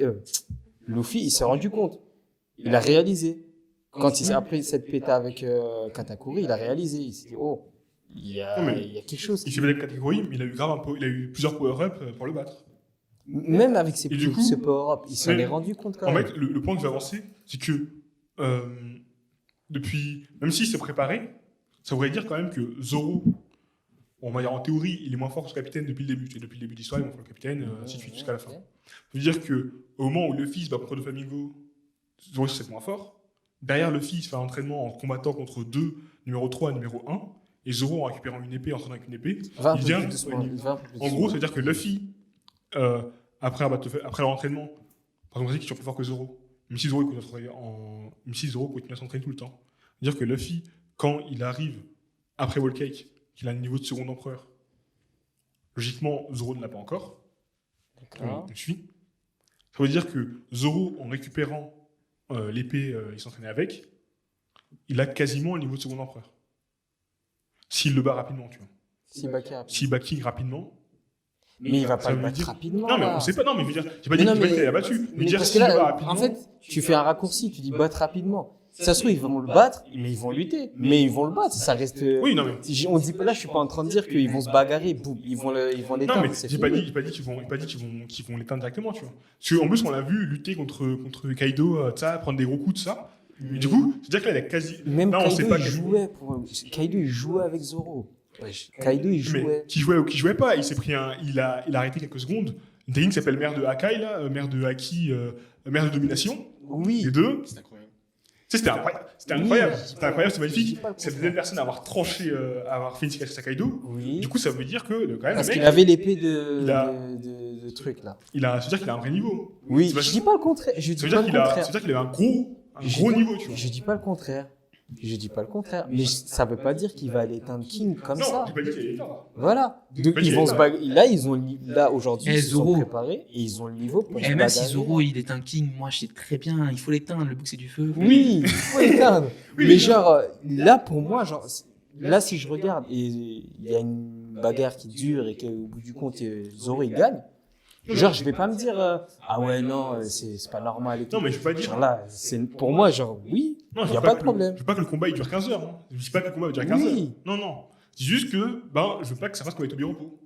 Luffy, il s'est rendu compte. Il a réalisé. Quand il s'est après cette péta avec Katakuri, il a réalisé. Il s'est dit, oh, il y a quelque chose. Il fait peut-être catégorie, mais il a eu grave il a eu plusieurs power-up pour le battre. Même avec Et du coup, ce power-up, il s'en même- est rendu compte quand En même. fait, le point que je vais avancer, c'est que depuis, même s'il s'est préparé, ça voudrait dire quand même que Zoro, on va dire en théorie, il est moins fort que son capitaine depuis le début. Tu sais, depuis le début de l'histoire, il est moins fort que le capitaine, ainsi de suite jusqu'à la fin. Ça veut dire que au moment où Luffy se bat contre Doflamingo, Zoro c'est moins fort. Derrière, Luffy se fait un entraînement en combattant contre 2, numéro 3 et numéro 1. Et Zoro en récupérant une épée, en s'entraînant avec une épée. Va un il peu vient plus doucement, au niveau. va un peu plus En gros, ça veut dire que Luffy, après leur entraînement, par exemple, qu'ils sont plus forts que Zoro, même si Zoro continue à s'entraîner tout le temps. Ça veut dire que Luffy, quand il arrive après Whole Cake, qu'il a le niveau de second empereur, logiquement, Zoro ne l'a pas encore. D'accord. On suit. Ça veut dire que Zoro, en récupérant l'épée, il s'entraînait avec, il a quasiment le niveau de second empereur. S'il le bat rapidement, tu vois. Si Baka. S'il bat King rapidement. Mais il va ça pas le veut battre dire- rapidement. Non, mais là. on sait pas. Non, mais je veux dire, j'ai pas dit Non, qu'il mais- l'a battu. Mais Mais dire parce s'il que le bat là, rapidement. en fait, tu fais un raccourci, tu dis battre rapidement. Ça se trouve, ils vont le battre, mais ils vont lutter. Mais ils vont le battre, ça reste. Oui, non, mais. On dit pas là, je suis pas en train de dire qu'ils vont se bagarrer, boum, ils vont Non, l'éteindre. mais c'est j'ai pas fini. dit qu'ils vont l'éteindre directement, tu vois. Parce qu'en plus, on l'a vu lutter contre Kaido, ça, prendre des gros coups, tout ça. Mais du coup, c'est-à-dire que là, il a quasi. Même là, on sait Kaido, pas il quel- jouait Kaido, il jouait avec Zoro. Wesh, Kaido, il jouait. Mais qui jouait ou qui jouait pas, il s'est pris il a arrêté quelques secondes. Une technique qui s'appelle mère de Hakai, là, mère de Haki, mère de domination. Oui. Les deux. C'est incroyable. Tu sais, c'était incroyable. C'était Oui, incroyable. je dis C'était pas- incroyable, c'est je magnifique. dis pas le C'est la contraire. deuxième personne à avoir tranché, à avoir fait une cicatrice à Kaido. Oui. Du coup, ça veut dire que, quand même, Parce le qu'il mec, avait l'épée de il a- truc là. ça veut dire qu'il a un vrai niveau. Oui, C'est pas- je dis pas le contraire. Je Ça dis veut pas dire le qu'il a, ça contraire. veut dire qu'il a un gros niveau, tu vois. Je dis pas le contraire. Je dis pas le contraire. Mais ça veut pas dire qu'il va aller éteindre King comme Non, ça. j'ai pas dit qu'il allait éteindre. Voilà. Donc, Mais ils il vont est se là. bagarrer. Là, là aujourd'hui, Eh, ils se sont Zoro. préparés et ils ont le niveau pour se Et même si bagarrer. Zoro il est un king, moi je sais très bien, il faut l'éteindre, le bouc c'est du feu. Oui, il faut éteindre. Oui, Mais genre, là, pour moi, genre, là, si je regarde et il y a une bagarre qui dure et qu'au bout du compte, Zoro, il gagne, genre, je vais pas me dire, ah ouais, non, c'est pas normal et tout. Non, mais je veux pas dire. Genre là, pour moi, genre, oui, Non, il je n'y a veux pas de que problème. Je veux pas que le combat il dure 15 heures. Hein. Je dis pas que le combat va durer 15 Oui. heures. Non, non. C'est juste que, je veux pas que ça fasse comme avec Tobiropo.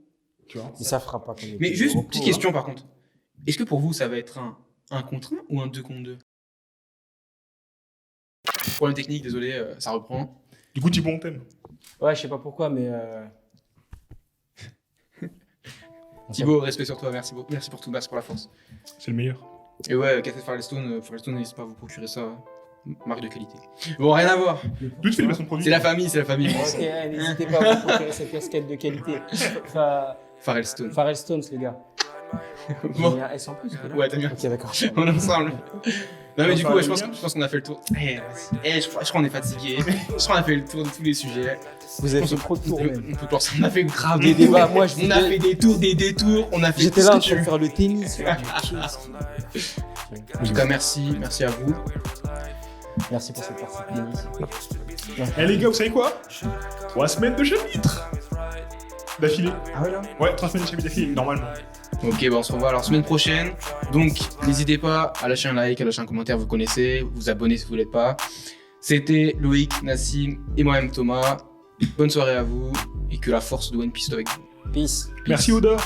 Tu vois. Mais ça fera pas comme les Mais petits juste, repos, petite hein. question par contre. Est-ce que pour vous ça va être un contre 1 ou un 2 contre 2? Problème technique, désolé, ça reprend. Du coup, Thibaut, on t'aime. Ouais, je sais pas pourquoi, mais. Thibaut, respect sur toi, merci beaucoup. Merci pour tout, merci pour la force. C'est le meilleur. Et ouais, Café Firestone, n'hésitez pas à vous procurer ça. Marque de qualité. Bon, rien à voir. D'où tu fais les placements de produits? C'est la famille, c'est la famille. Ok, n'hésitez pas à vous procurer cette casquette de qualité. Firestone. Pharrell Stones, les gars. Bon. Il y a un S en plus, là. Ouais, t'as bien. Ok, d'accord. On est ensemble. Non mais du Enfin, coup, ouais, le je lien. pense qu'on a fait le tour. Je crois qu'on est fatigué. Je crois qu'on a fait le tour de tous les sujets. Vous avez fait trop de tours, On même. peut clore ça. On a fait grave Des débats, moi, je On a voulais- fait des détours, on a fait J'étais tout là ce en que train tu de veux. faire le tennis. En tout cas, merci à vous. Merci pour cette partie de tennis. Eh les gars, vous savez quoi 3 semaines de chapitre d'affilée. Ah ouais, là Ouais, 3 semaines de chapitre d'affilée, normalement. Ok, on se revoit alors semaine prochaine. Donc, n'hésitez pas à lâcher un like, à lâcher un commentaire, vous connaissez, vous abonner si vous ne l'êtes pas. C'était Loïc, Nassim et moi-même Thomas. Bonne soirée à vous et que la force de One Piece soit avec vous. Peace. Merci Oda.